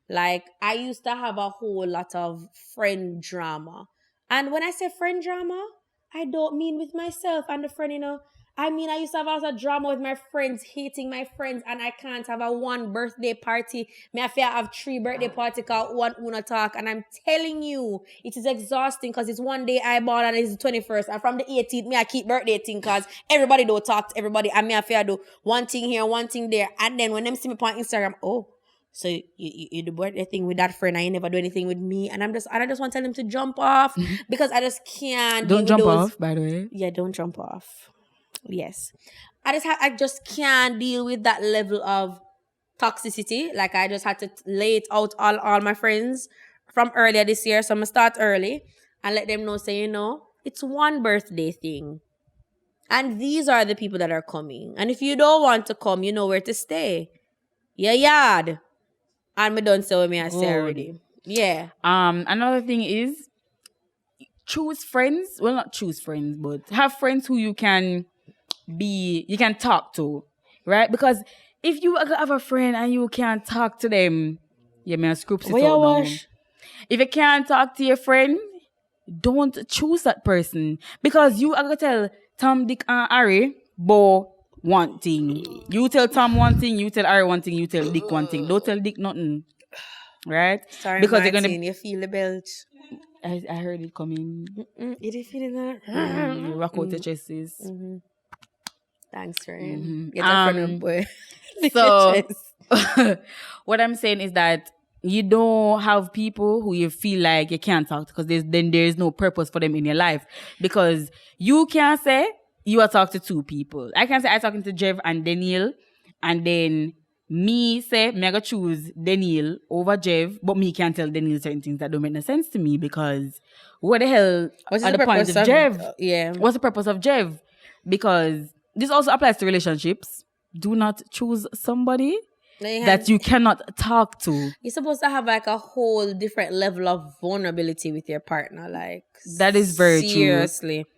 Like, I used to have a whole lot of friend drama. And when I say friend drama, I don't mean with myself and the friend, you know. I mean, I used to have a lot of drama with my friends, hating my friends, and I can't have a one birthday party. Me I feel I have 3 birthday parties because one una talk. And I'm telling you, it is exhausting because it's one day I born and it's the 21st. And from the 18th, me I keep birthday thing because everybody don't talk to everybody. And me I feel I do one thing here, one thing there. And then when them see me on Instagram, oh, So you do birthday thing with that friend and you never do anything with me. And I just want to tell him to jump off because I just can't deal Don't with jump those. off, by the way. Yeah, don't jump off. Yes. I just can't deal with that level of toxicity. Like I just had to lay it out all my friends from earlier this year. So I'm gonna start early and let them know, say, you know, it's one birthday thing. And these are the people that are coming. And if you don't want to come, you know where to stay. Your yard. And me done so with me I say Good. already. Yeah. Another thing is choose friends. Well, not choose friends, but have friends who you can talk to, right? Because if you have a friend and you can't talk to them, yeah, man, scripts it Where you out now. wash? If you can't talk to your friend, don't choose that person because you are gonna tell Tom, Dick, and Harry, Bo one thing. You tell Tom one thing, you tell Harry one thing, you tell Dick one thing. Don't tell Dick nothing, right? Sorry, because Martin, they're gonna. you feel the belt. I heard it coming. You didn't feel that? Rock out your chests. Thanks, friend. Get a friend up, boy. So, what I'm saying is that you don't have people who you feel like you can't talk to because there's no purpose for them in your life. Because you can't say you are talking to two people. I can say I'm talking to Jeff and Daniel, and then me say me go choose Daniel over Jeff, but me can't tell Daniel certain things that don't make no sense to me because what the hell What's are the the point purpose of of Jeff? yeah. What's the purpose of Jeff? Because this also applies to relationships. Do not choose somebody that you cannot talk to. You're supposed to have like a whole different level of vulnerability with your partner. Like that is very seriously. true.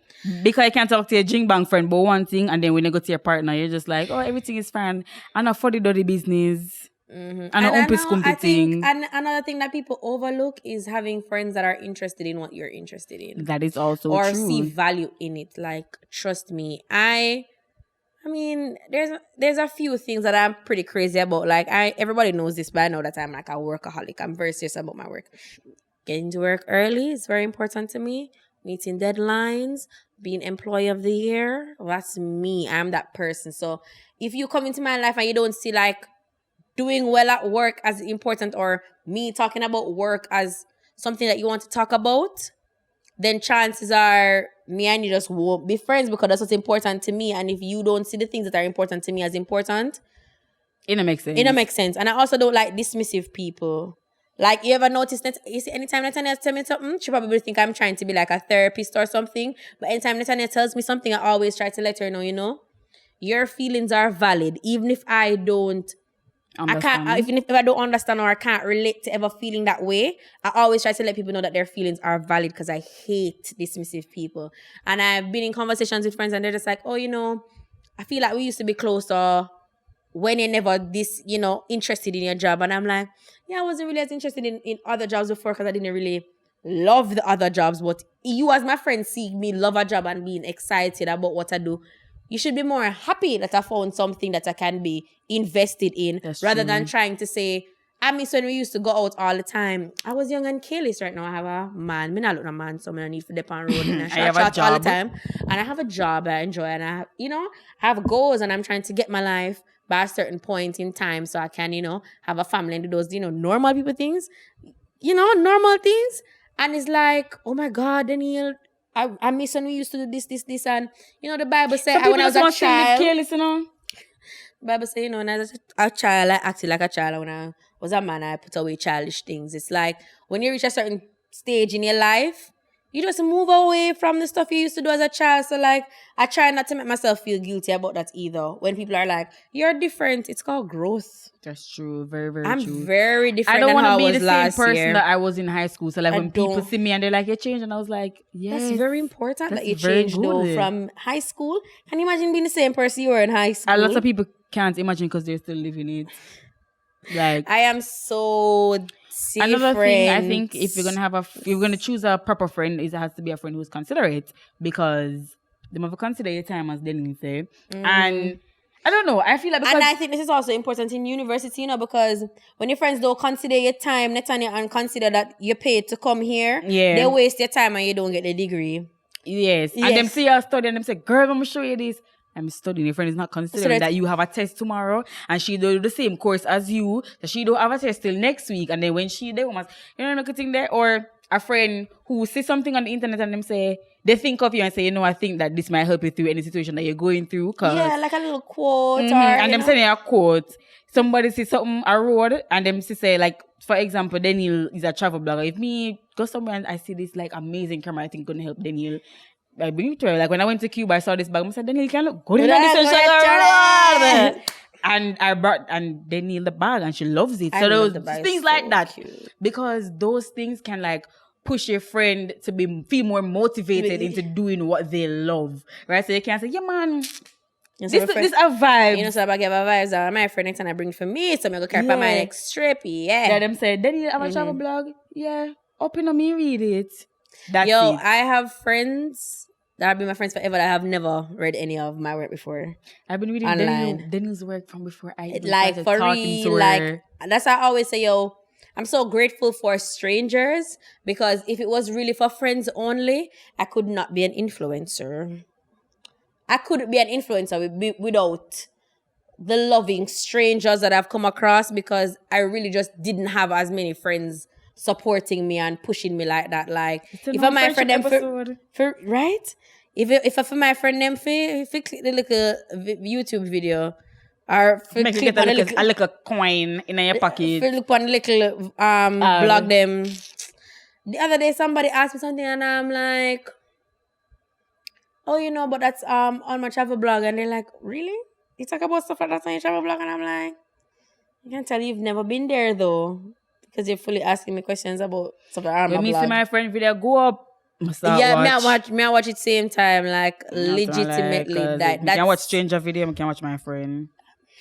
Because you can't talk to your jing bang friend about one thing, and then when you go to your partner, you're just like, oh, everything is fine. And a fuddy duddy business. And a umpy scumpy thing. And another thing that people overlook is having friends that are interested in what you're interested in. That is also or true. see value in it. Like, trust me, I mean, there's a few things that I'm pretty crazy about. Like, everybody knows this, but I know that I'm like a workaholic. I'm very serious about my work. Getting to work early is very important to me. Meeting deadlines, being employee of the year, that's me. I'm that person. So if you come into my life and you don't see like doing well at work as important or me talking about work as something that you want to talk about, then chances are me and you just won't be friends because that's what's important to me. And if you don't see the things that are important to me as important, it don't make sense. It don't make sense. And I also don't like dismissive people. Like, you ever notice that, you see, anytime Nathaniel tells me something, she probably think I'm trying to be like a therapist or something. But anytime Nathaniel tells me something, I always try to let her know, you know, your feelings are valid. Even if I don't understand. Even if I don't understand or I can't relate to ever feeling that way, I always try to let people know that their feelings are valid because I hate dismissive people. And I've been in conversations with friends and they're just like, oh, you know, I feel like we used to be closer when you're never this, you know, interested in your job. And I'm like, yeah, I wasn't really as interested in other jobs before because I didn't really love the other jobs. But you as my friend see me love a job and being excited about what I do. You should be more happy that I found something that I can be invested in. That's rather true. than trying to say, I miss when we used to go out all the time. I was young and careless. Right now I have a man. Me not look a man, so I need to dip on road and I have a shot all the job. time. And I have a job I enjoy and I have, you know, have goals and I'm trying to get my life by a certain point in time so I can, you know, have a family and do those, you know, normal people things. You know, normal things. And it's like, oh my God, Daniel, I miss when we used to do this. And, you know, the Bible said, when I was a child. Careless, you know? The Bible said, you know, when I was a child, I acted like a child. And when I was a man, I put away childish things. It's like, when you reach a certain stage in your life, you just move away from the stuff you used to do as a child. So, like, I try not to make myself feel guilty about that either. When people are like, you're different, it's called growth. That's true. Very, very I'm true. I'm very different. I don't want to be the same person that I was in high school. So, like, when people see me and they're like, you changed, and I was like, yes. That's very important that you very changed, though, from high school. Can you imagine being the same person you were in high school? A lot of people can't imagine because they're still living it. Like, I am so different. Another thing, I think, if you're gonna choose a proper friend, it has to be a friend who's considerate because they must consider your time, as Denny say. And I don't know. I feel like and I think this is also important in university, you know, because when your friends don't consider your time, Netanya, and consider that you paid to come here, they waste your time and you don't get the degree. Yes. And them see your study and them say, girl, I'm gonna show you this. I'm studying. Your friend is not So considering that you have a test tomorrow and she do the same course as you. So she don't have a test till next week. And then when she there, you know, make a thing there. Or a friend who sees something on the internet and them say, they think of you and say, you know, I think that this might help you through any situation that you're going through. Yeah, like a little quote or, and them sending a quote. Somebody see something a road and them say like, for example, Daniel is a travel blogger. If me go somewhere and I see this like amazing camera, I think gonna help Daniel. I bring it to her. Like when I went to Cuba, I saw this bag. I said, Daniel, can look good in this road. And I brought Daniel the bag and she loves it. So those things like that. Cute. Because those things can like push your friend to feel more motivated into doing what they love. Right? So you can say, yeah man, this a vibe. You know, so I give a vibes that my friend next time I bring for me, so I'm gonna carry my next trip. Yeah. Them say, Daniel have a travel blog? Yeah. Open on me, read it. That's it. I have friends that have been my friends forever that I have never read any of my work before. I've been reading Daniel's work from before I like for real. Like that's why I always say, I'm so grateful for strangers because if it was really for friends only, I could not be an influencer. I couldn't be an influencer without the loving strangers that I've come across because I really just didn't have as many friends supporting me and pushing me like that. Like if I'm my friend them for right? If I for my friend them if you click the little YouTube video or make you get a little coin in your pocket. If you look on little blog them. The other day somebody asked me something and I'm like, oh, you know, but that's on my travel blog. And they're like, really? You talk about stuff like that on your travel blog? And I'm like, I can tell you've never been there though. Because you're fully asking me questions about stuff that are on my blog. See my friend video go up. Yeah, me I watch it same time. Like, legitimately. Like, I can watch stranger video, I can watch my friend.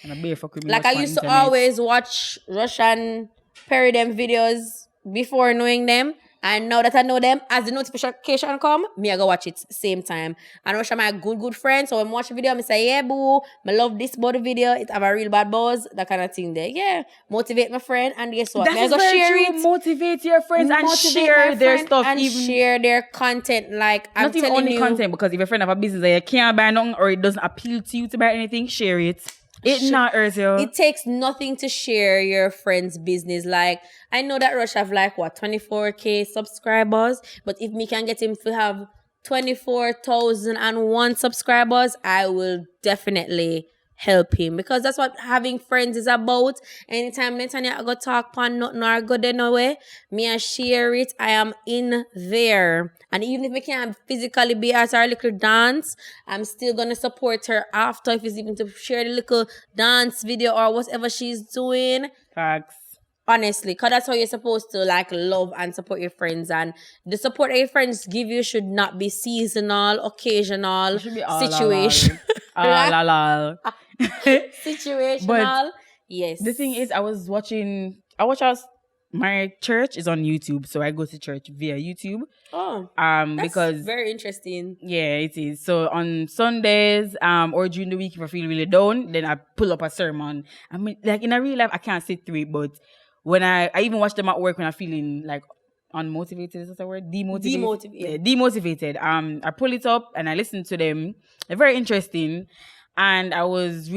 And I be fuck with me. Like, I used to always watch Russian Peridem videos before knowing them. And now that I know them, as the notification come, I go watch it same time. And Russia my good friend. So when I watch the video, I say, yeah, boo, I love this about the video. It have a real bad buzz. That kind of thing there. Yeah. Motivate my friend. And guess what? That's very share true. It. Motivate your friends and share their stuff. And even share their content. Like, I'm not even only content, because if your friend have a business that you can't buy nothing or it doesn't appeal to you to buy anything, share it. It not hurts you. It takes nothing to share your friend's business. Like, I know that Rush have 24K subscribers, but if me can get him to have 24,001 subscribers, I will definitely help him, because that's what having friends is about. Anytime I go talk pan nothing or go there no way, me I share it. I am in there, and even if we can't physically be at our little dance, I'm still gonna support her after, if it's even to share the little dance video or whatever she's doing. Facts. Honestly, because that's how you're supposed to love and support your friends. And the support that your friends give you should not be seasonal, occasional, situation. Situational. But yes. The thing is, my church is on YouTube, so I go to church via YouTube. Oh, that's because very interesting. Yeah, it is. So on Sundays, or during the week, if I feel really down, then I pull up a sermon. I mean, like in a real life, I can't sit through it, but when I even watch them at work when I'm feeling like unmotivated, is that the word? Demotivated. Yeah, demotivated. I pull it up and I listen to them. They're very interesting. And I was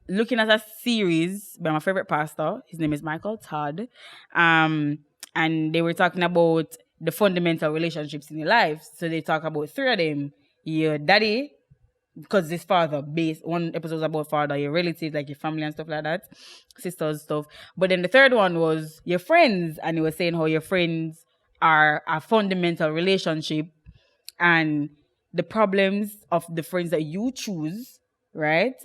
looking at a series by my favorite pastor. His name is Michael Todd. And they were talking about the fundamental relationships in your life. So they talk about three of them. Your daddy, because this father one episode was about father, your relatives, like your family and stuff like that, sisters stuff. But then the third one was your friends, and he was saying how your friends are a fundamental relationship, and the problems of the friends that you choose, right,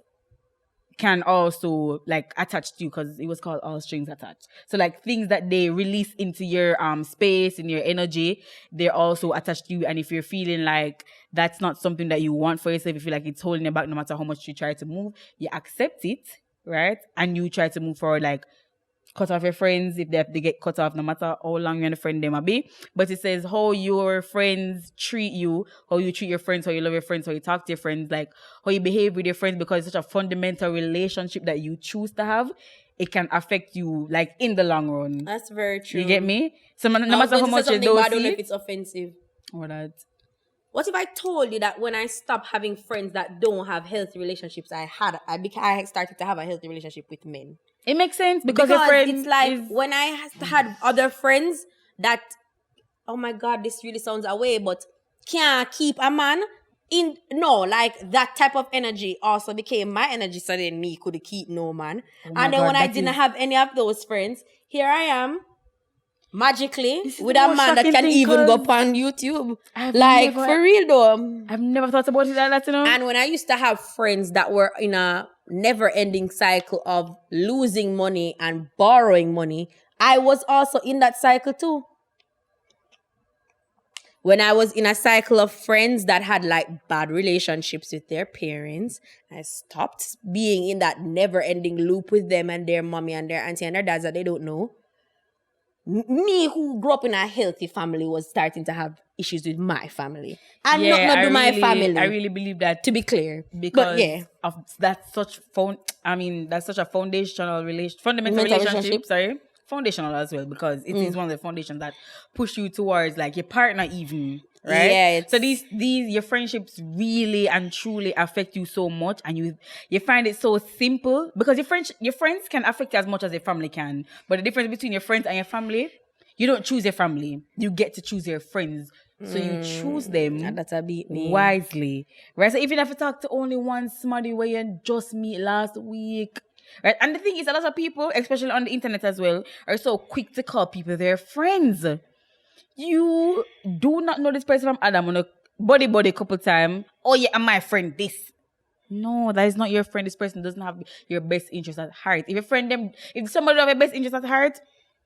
can also attach to you, because it was called all strings attached. So things that they release into your space and your energy, they're also attached to you. And if you're feeling like that's not something that you want for yourself, if you feel like it's holding you back, no matter how much you try to move, you accept it, right? And you try to move forward, cut off your friends if they have to get cut off, no matter how long you and a friend they might be. But it says how your friends treat you, how you treat your friends, how you love your friends, how you talk to your friends, how you behave with your friends, because it's such a fundamental relationship that you choose to have. It can affect you in the long run. That's very true. You get me? So no matter how much you do, if it's offensive. What that? What if I told you that when I stopped having friends that don't have healthy relationships, I started to have a healthy relationship with men? It makes sense because your friend it's like when I had other friends that, oh my God, this really sounds away, but can't keep a man in. No, like that type of energy also became my energy. So then me could keep no man. And then when I didn't have any of those friends, here I am. Magically, with a man that can even go up on YouTube. Like, for real though. I've never thought about it like that, you know? And when I used to have friends that were in a never-ending cycle of losing money and borrowing money, I was also in that cycle too. When I was in a cycle of friends that had like bad relationships with their parents, I stopped being in that never-ending loop with them and their mommy and their auntie and their dads that they don't know. Me, who grew up in a healthy family, was starting to have issues with my family. And not do my family. I really believe that. To be clear. Because of that's such a fundamental relationship, foundational as well, because it is one of the foundations that push you towards like your partner even, right? Yeah. So these your friendships really and truly affect you so much, and you find it so simple because your friends can affect you as much as your family can. But the difference between your friends and your family, you don't choose your family. You get to choose your friends. So you choose them wisely. Right? So even if you talk to only one somebody where you just meet last week. Right? And the thing is, a lot of people, especially on the internet as well, are so quick to call people their friends. You do not know this person from Adam on a body couple time. Oh yeah, I'm my friend. This. No, that is not your friend. This person doesn't have your best interest at heart. If somebody have your best interest at heart,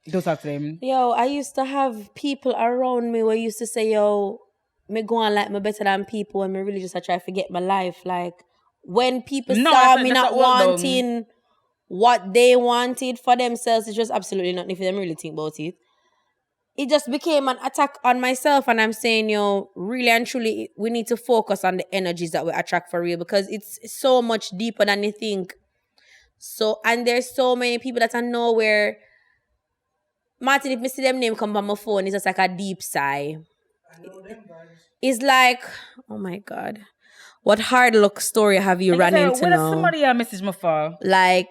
don't talk to them. Yo, I used to have people around me where used to say, yo, me go on like me better than people, and me really just try to forget my life. Like when people saw me not wanting what they wanted for themselves, it's just absolutely nothing if them really think about it. It just became an attack on myself, and I'm saying, yo, really and truly, we need to focus on the energies that we attract for real, because it's so much deeper than you think. So, and there's so many people that I know where, Martin, if I see them name come on my phone, it's just like a deep sigh. It's like, oh my God, what hard luck story have you run into now? Somebody message me for? Like,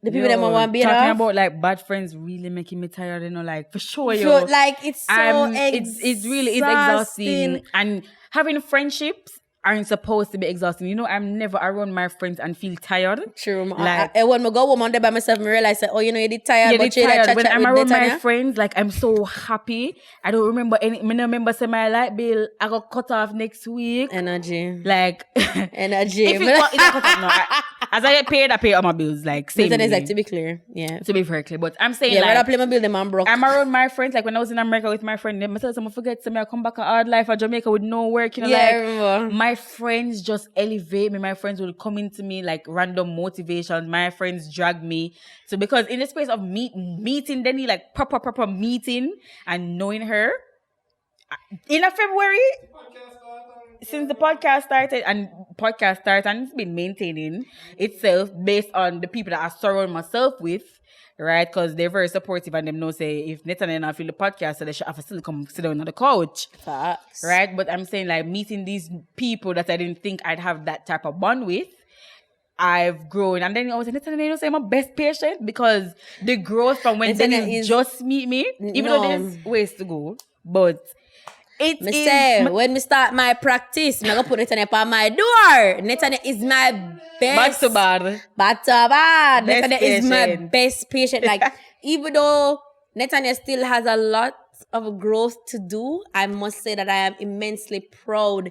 the people that want to be talking about like bad friends really making me tired, you know, like for sure, yo. Like it's so it's really exhausting, and having friendships aren't supposed to be exhausting. You know, I'm never around my friends and feel tired. True. Like when I go home on there by myself, I realize that, oh, you know, you did tired. But when I'm around my friends, like I'm so happy. I don't remember I don't remember saying my light bill I got cut off next week. Energy. Like energy. If it cut off, no, as I get paid, I pay all my bills. Like same. Like, to be clear, yeah. To be very clear, but I'm saying like, when I play my bill, them I'm broke. I'm around my friends. Like when I was in America with my friend, them I tell them I forget to me. I come back a hard life at Jamaica with no work. You know, like my friends just elevate me. My friends will come into me like random motivations. My friends drag me. So because in the space of meeting Denny, like proper meeting and knowing her in a February. Since the podcast started and it's been maintaining itself based on the people that I surround myself with, right? Because they're very supportive and them know say if Nathan and I feel the podcast, so they should have to still come sit down on the couch. Facts. Right? But I'm saying like meeting these people that I didn't think I'd have that type of bond with, I've grown. And then I was like, Nathan, you know, say I'm my best patient because the growth from when they just meet me, even though there's ways to go, but when me start my practice, I'm going to put Netanya on my door. Netanya is my best. Bad to bad. Netanya is my best patient. Like, even though Netanya still has a lot of growth to do, I must say that I am immensely proud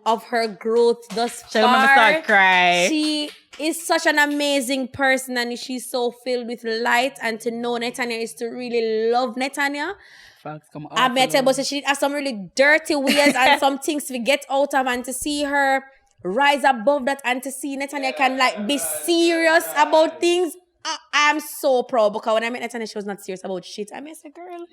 of her growth thus far. Start crying. She is such an amazing person, and she's so filled with light. And to know Netanya is to really love Netanya. I met her, but she has some really dirty ways and some things to get out of, and to see her rise above that, and to see Netanya can like be serious about things. I'm so proud, because when I met Netanya, she was not serious about shit. I miss her, girl.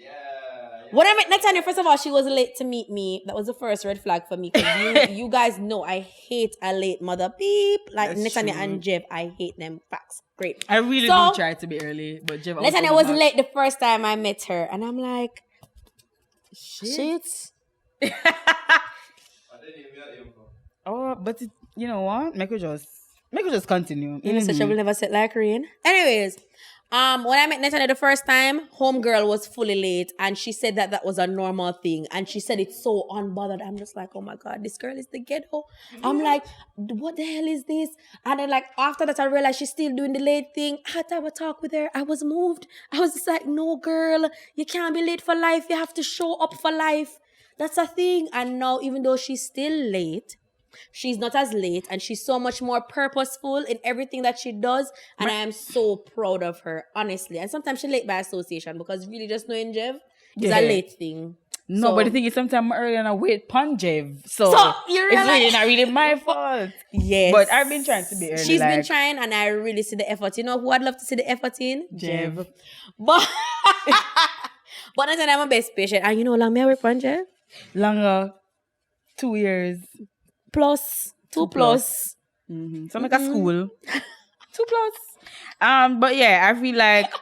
When I met Netanya, first of all, she was late to meet me. That was the first red flag for me, because you guys know I hate a late mother. Beep. Like that's Netanya true. And Jeff, I hate them. Facts. Great. I really do try to be early, but Jeff Netanya was late the first time I met her, and I'm like, shit. Oh, but you know what? Make we just continue. You know, such a will never set like rain. Anyways, when I met Natalie the first time, homegirl was fully late, and she said that was a normal thing, and she said it so unbothered. I'm just like, oh my god, this girl is the ghetto. I'm like, what the hell is this? And then like after that, I realized she's still doing the late thing. I had to have a talk with her. I was moved. I was just like, no, girl, you can't be late for life. You have to show up for life. That's a thing. And now, even though she's still late, she's not as late, and she's so much more purposeful in everything that she does, and I am so proud of her, honestly. And sometimes she's late by association, because really just knowing Jev is a late thing. No, but the thing is, sometimes I'm early and I wait pun Jev. So you it's really not really my fault. Yes. But I've been trying to be early. She's been trying, and I really see the effort. You know who I'd love to see the effort in? Jev. But that's when I'm my best patient. And you know how long I work on Jev? Longer. 2 years. Plus. 2 plus. Mm-hmm. So make a school. 2 plus. But yeah, I feel like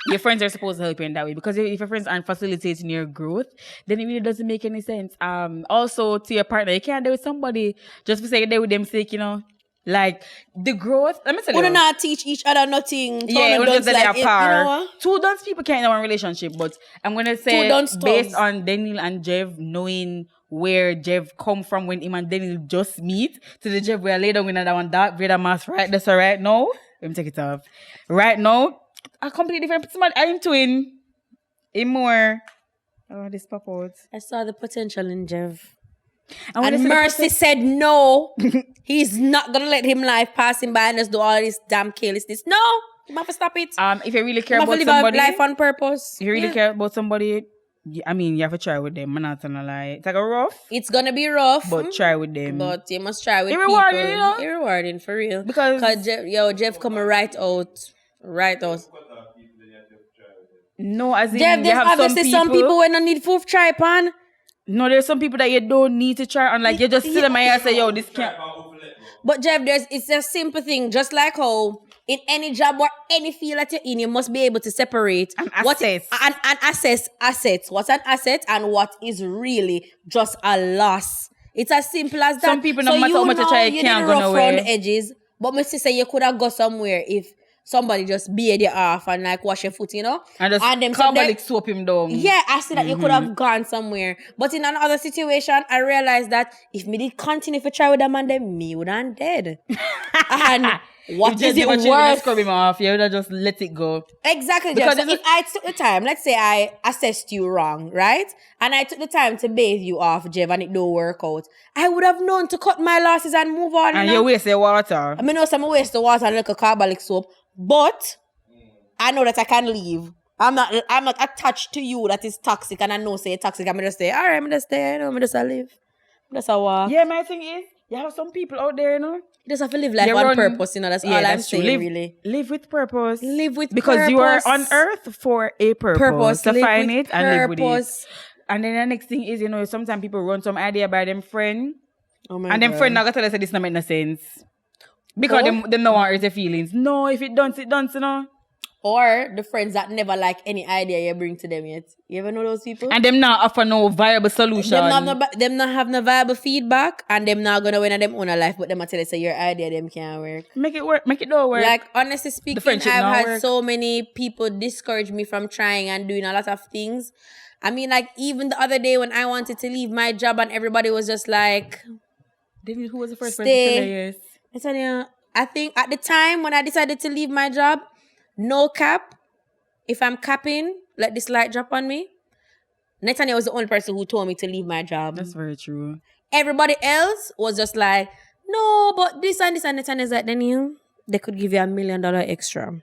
your friends are supposed to help you in that way, because if your friends aren't facilitating your growth, then it really doesn't make any sense. Also to your partner, you can't do with somebody just for saying they with them sake, you know. Like the growth, let me tell you. We do not teach each other nothing. Yeah, we just like apart. You know? Two dunce people can't know one relationship, but I'm gonna say based on Daniel and Jev, knowing where Jev come from when him and Daniel just meet, to the Jev where later when that one dark brother mask, right? That's all right now. Let me take it off. Right now, a completely different person. I'm twin. In more. Oh, this pop out. I saw the potential in Jev. And Mercy said no. He's not gonna let him life pass him by and just do all this damn carelessness. No, you have to stop it. If you really care you about live somebody, life on purpose. If you really care about somebody, I mean, you have to try with them. I'm not gonna lie. It's like a rough. It's gonna be rough, but try with them. But you must try with it's people. Rewarding, you know? It's rewarding for real. Because Jeff coming right out. No, as in Jeff, there's obviously some people when I need food try pan. No, there's some people that you don't need to try on. Like you just sit in my ear and say, yo, this can't. But Jeff, it's a simple thing. Just like how in any job or any field that you're in, you must be able to separate and assess. And assess assets. What's an asset and what is really just a loss. It's as simple as that. Some people, no matter how much you try, you can't go nowhere. Around the edges. But my sister, you could have got somewhere if somebody just beard you off and like wash your foot, you know? And just like swap him down. Yeah, I see that you could have gone somewhere. But in another situation, I realized that if me did continue to try with that man, then me would have dead. And what is it worth? Scrub him off. You would have just let it go. Exactly, because so if I took the time, let's say I assessed you wrong, right? And I took the time to bathe you off, Jeff, and it don't work out. I would have known to cut my losses and move on. And you waste the water. I mean, no, some waste the water and like a carbolic soap. But I know that I can leave. I'm not attached to you that is toxic, and I know say toxic. I'm just say, all right, I'm just stay. You know, I'm just leave. That's how walk. Yeah, my thing is, you have some people out there, you know. You just have to live life on purpose, you know. That's all I'm saying, really. Live with purpose. Live with because purpose. you are on earth for a purpose. To find it and live with it. And then the next thing is, you know, sometimes people run some idea by them friend, and them friend not gonna tell us that this not make no sense. Because them don't want to hurt your feelings. No, if it don't, you know. Or the friends that never like any idea you bring to them yet. You ever know those people? And them not offer no viable solution. Them not have no viable feedback, and them not gonna win at them own a life, but them tell you say your idea them can't work. Make it work. Make it don't work. Like honestly speaking, I've had so many people discourage me from trying and doing a lot of things. I mean, like even the other day when I wanted to leave my job and everybody was just like, David, who was the first person to tell you yes? I think at the time when I decided to leave my job, no cap. If I'm capping, let this light drop on me. Netanya was the only person who told me to leave my job. That's very true. Everybody else was just like, no, but this and this, and Netanya's like, then they could give you $1 million extra.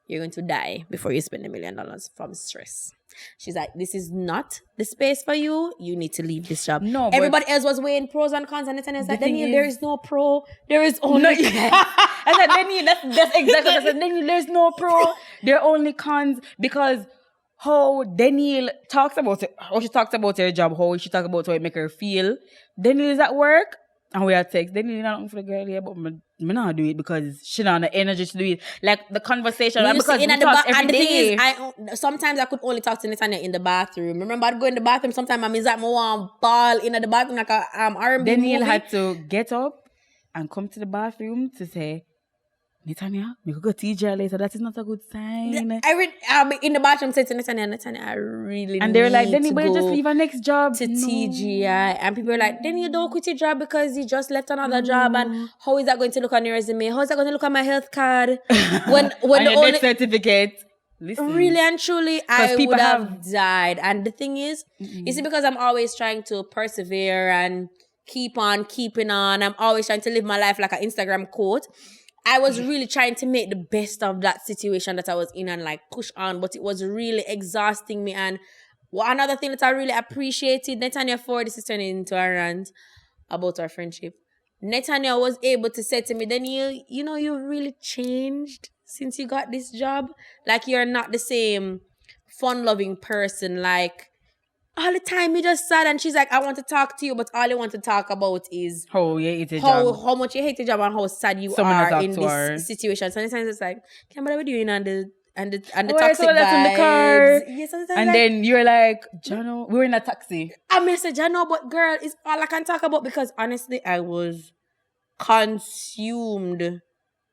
You're going to die before you spend $1 million from stress. She's like, this is not the space for you. You need to leave this job. No, everybody else was weighing pros and cons, and Netanya's like, Daniel, there is no pro. There is only cons. I said, Daniel, that's exactly what I said. Daniel, there's no pro. There are only cons, because how Daniel talks about it, how she talks about her job, how she talks about how it make her feel. Daniel is at work. And we are text. Then you know for the girl here, but me not do it because she don't have the energy to do it. Like the conversation, and because we talk every and the day. thing is, sometimes I could only talk to Netanya in the bathroom. Remember, I'd go in the bathroom. Sometimes I miss that more ball in the bathroom like a R&B Then movie. he'll had to get up and come to the bathroom to say, Netanya, we could go TJ later. That is not a good sign. I'll be in the bathroom saying to Netanya, I really And they're like, need Denny, to but you just go leave our next job. to No. TGI. And people are like, then you don't quit your job because you just left another job. And how is that going to look on your resume? How is that going to look on my health card? When and the your only death certificate. Listen. really and truly, I people would have died. And the thing is, you see, because I'm always trying to persevere and keep on keeping on. I'm always trying to live my life like an Instagram quote. I was really trying to make the best of that situation that I was in and like push on, but it was really exhausting me. And another thing that I really appreciated, Netanya Ford, this is turning into a rant about our friendship. Netanya was able to say to me, then you know, you really changed since you got this job. Like you're not the same fun-loving person. Like all the time you just sad, and she's like, I want to talk to you, but all you want to talk about is how you hate your job. How much you hate your job and how sad you are in this situation. So sometimes it's like, what are we doing and the toxic vibes in the car. Yes, and then you're like, Jano, we were in a taxi. I message Jano, but girl, it's all I can talk about because honestly, I was consumed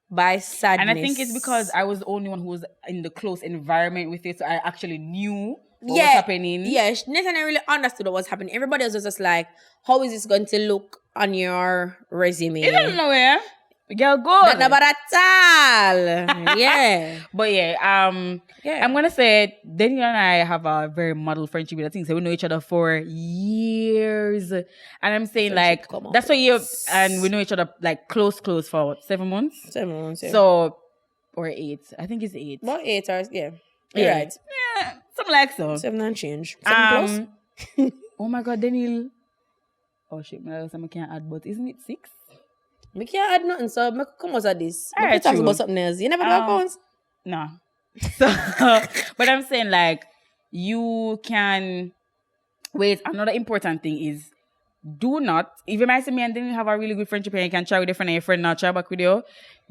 by sadness. And I think it's because I was the only one who was in the close environment with it, so I actually knew what was happening. Yeah, Nathan, I really understood what was happening. Everybody else was just like, how is this going to look on your resume? It doesn't know where. Girl, good. Not about at all. Yeah. But yeah, I'm gonna say Daniel and I have a very model friendship with the things. So we know each other for years. And I'm saying friendship, like that's why and we know each other like close for what, 7 months? 7 months, yeah. So or 8. I think it's 8. About 8 hours, yeah. You're right. Yeah, something like so. 7 and change. 7 plus. Oh my god, Daniel. Oh shit, I can't add, but isn't it 6? I can't add nothing, so I come out of this. I talk about something else. You never do accounts? No. So, but I'm saying like you can wait. Another important thing is do not, if you might see me and then you have a really good friendship and you can try with your friend and your friend not try back with you,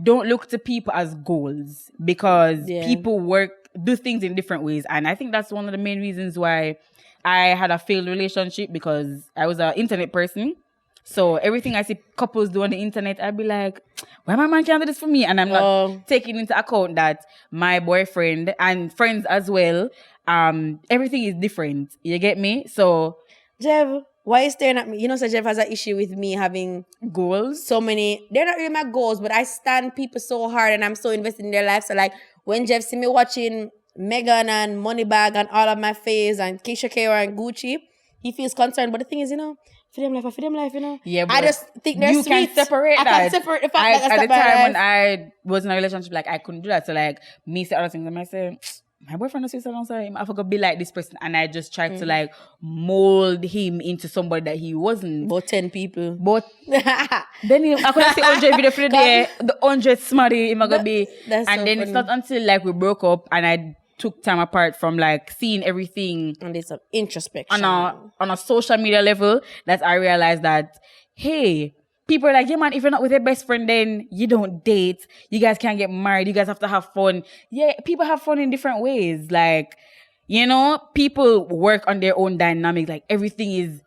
don't look to people as goals because people do things in different ways. And I think that's one of the main reasons why I had a failed relationship because I was an internet person. So everything I see couples do on the internet, I'd be like, why my man can't do this for me? And I'm not taking into account that my boyfriend and friends as well, everything is different. You get me? So Jeff, why are you staring at me? You know, so Jeff has an issue with me having goals. So many, they're not really my goals, but I stand people so hard and I'm so invested in their life. So like when Jeff see me watching Megan and Moneybag and all of my faves and Keisha Kara and Gucci, he feels concerned. But the thing is, you know, for them life, you know. Yeah, but I just think they're you sweet. can separate that. I can separate the fact that at the time when I was in a relationship, like I couldn't do that. So like me say other things, and I say, my boyfriend knows so long, so I forgot to be like this person, and I just tried to like mold him into somebody that he wasn't. About 10 people. But then I could say 100 video for the day, the 100 smarty, I'm gonna be. That's and so then funny. it's not until like we broke up and I took time apart from like seeing everything and there's some introspection on a social media level that I realized that hey, people are like, yeah man, if you're not with your best friend then you don't date, you guys can't get married, you guys have to have fun. Yeah, people have fun in different ways. Like, you know, people work on their own dynamics. Like everything is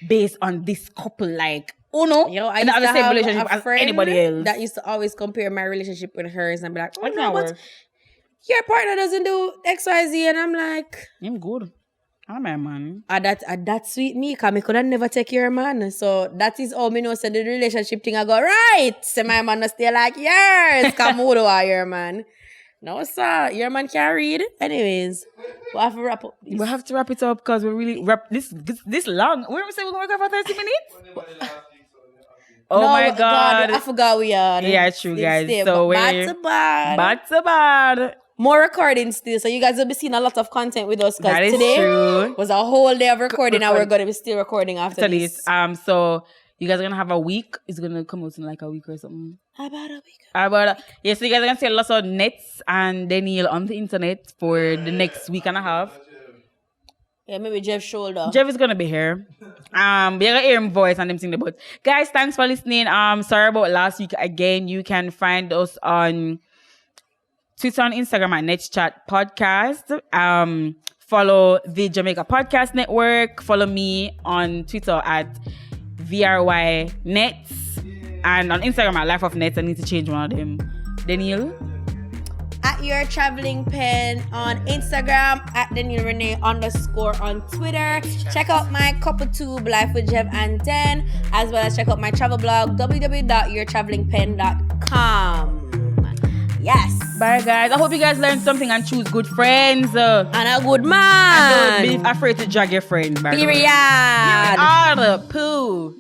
based on this couple, like I used to have relationship as anybody else. That used to always compare my relationship with hers and be like, but your partner doesn't do XYZ, and I'm like, I'm good. I'm my man. That sweet me, because I could have never take your man. So that is all me know. So the relationship thing I go, right. So my man stay like, yes, come over your man. No, sir, your man can't read. Anyways, we'll have to wrap up. We have to wrap it up because we're really this long. We're saying we're going to work for 30 minutes? Oh no, my God. I forgot we are. Yeah, true, guys. So we're bad to bad. More recording still, so you guys will be seeing a lot of content with us because today was a whole day of recording and we're going to be still recording after this. So you guys are going to have a week. It's going to come out in like a week or something. About a week. Yeah, so you guys are going to see lots of Nets and Daniel on the internet for the next week and a half. Yeah, maybe Jeff's shoulder. Jeff is gonna be here. You're gonna hear him voice and them sing the boat. Guys, thanks for listening. Sorry about last week again. You can find us on Twitter and Instagram at Let's Chat Podcast. Follow the Jamaica Podcast Network. Follow me on Twitter at VRYNets. And on Instagram at Life of Nets. I need to change one of them. Daniel? At Your Traveling Pen on Instagram, at Daniel Renee _ on Twitter. Check out my Couple Tube Life with Jeff and Den, as well as check out my travel blog, www.yourtravelingpen.com. Yes. Bye, guys. I hope you guys learned something and choose good friends. And a good man. Don't be afraid to drag your friends. Period. All the poo.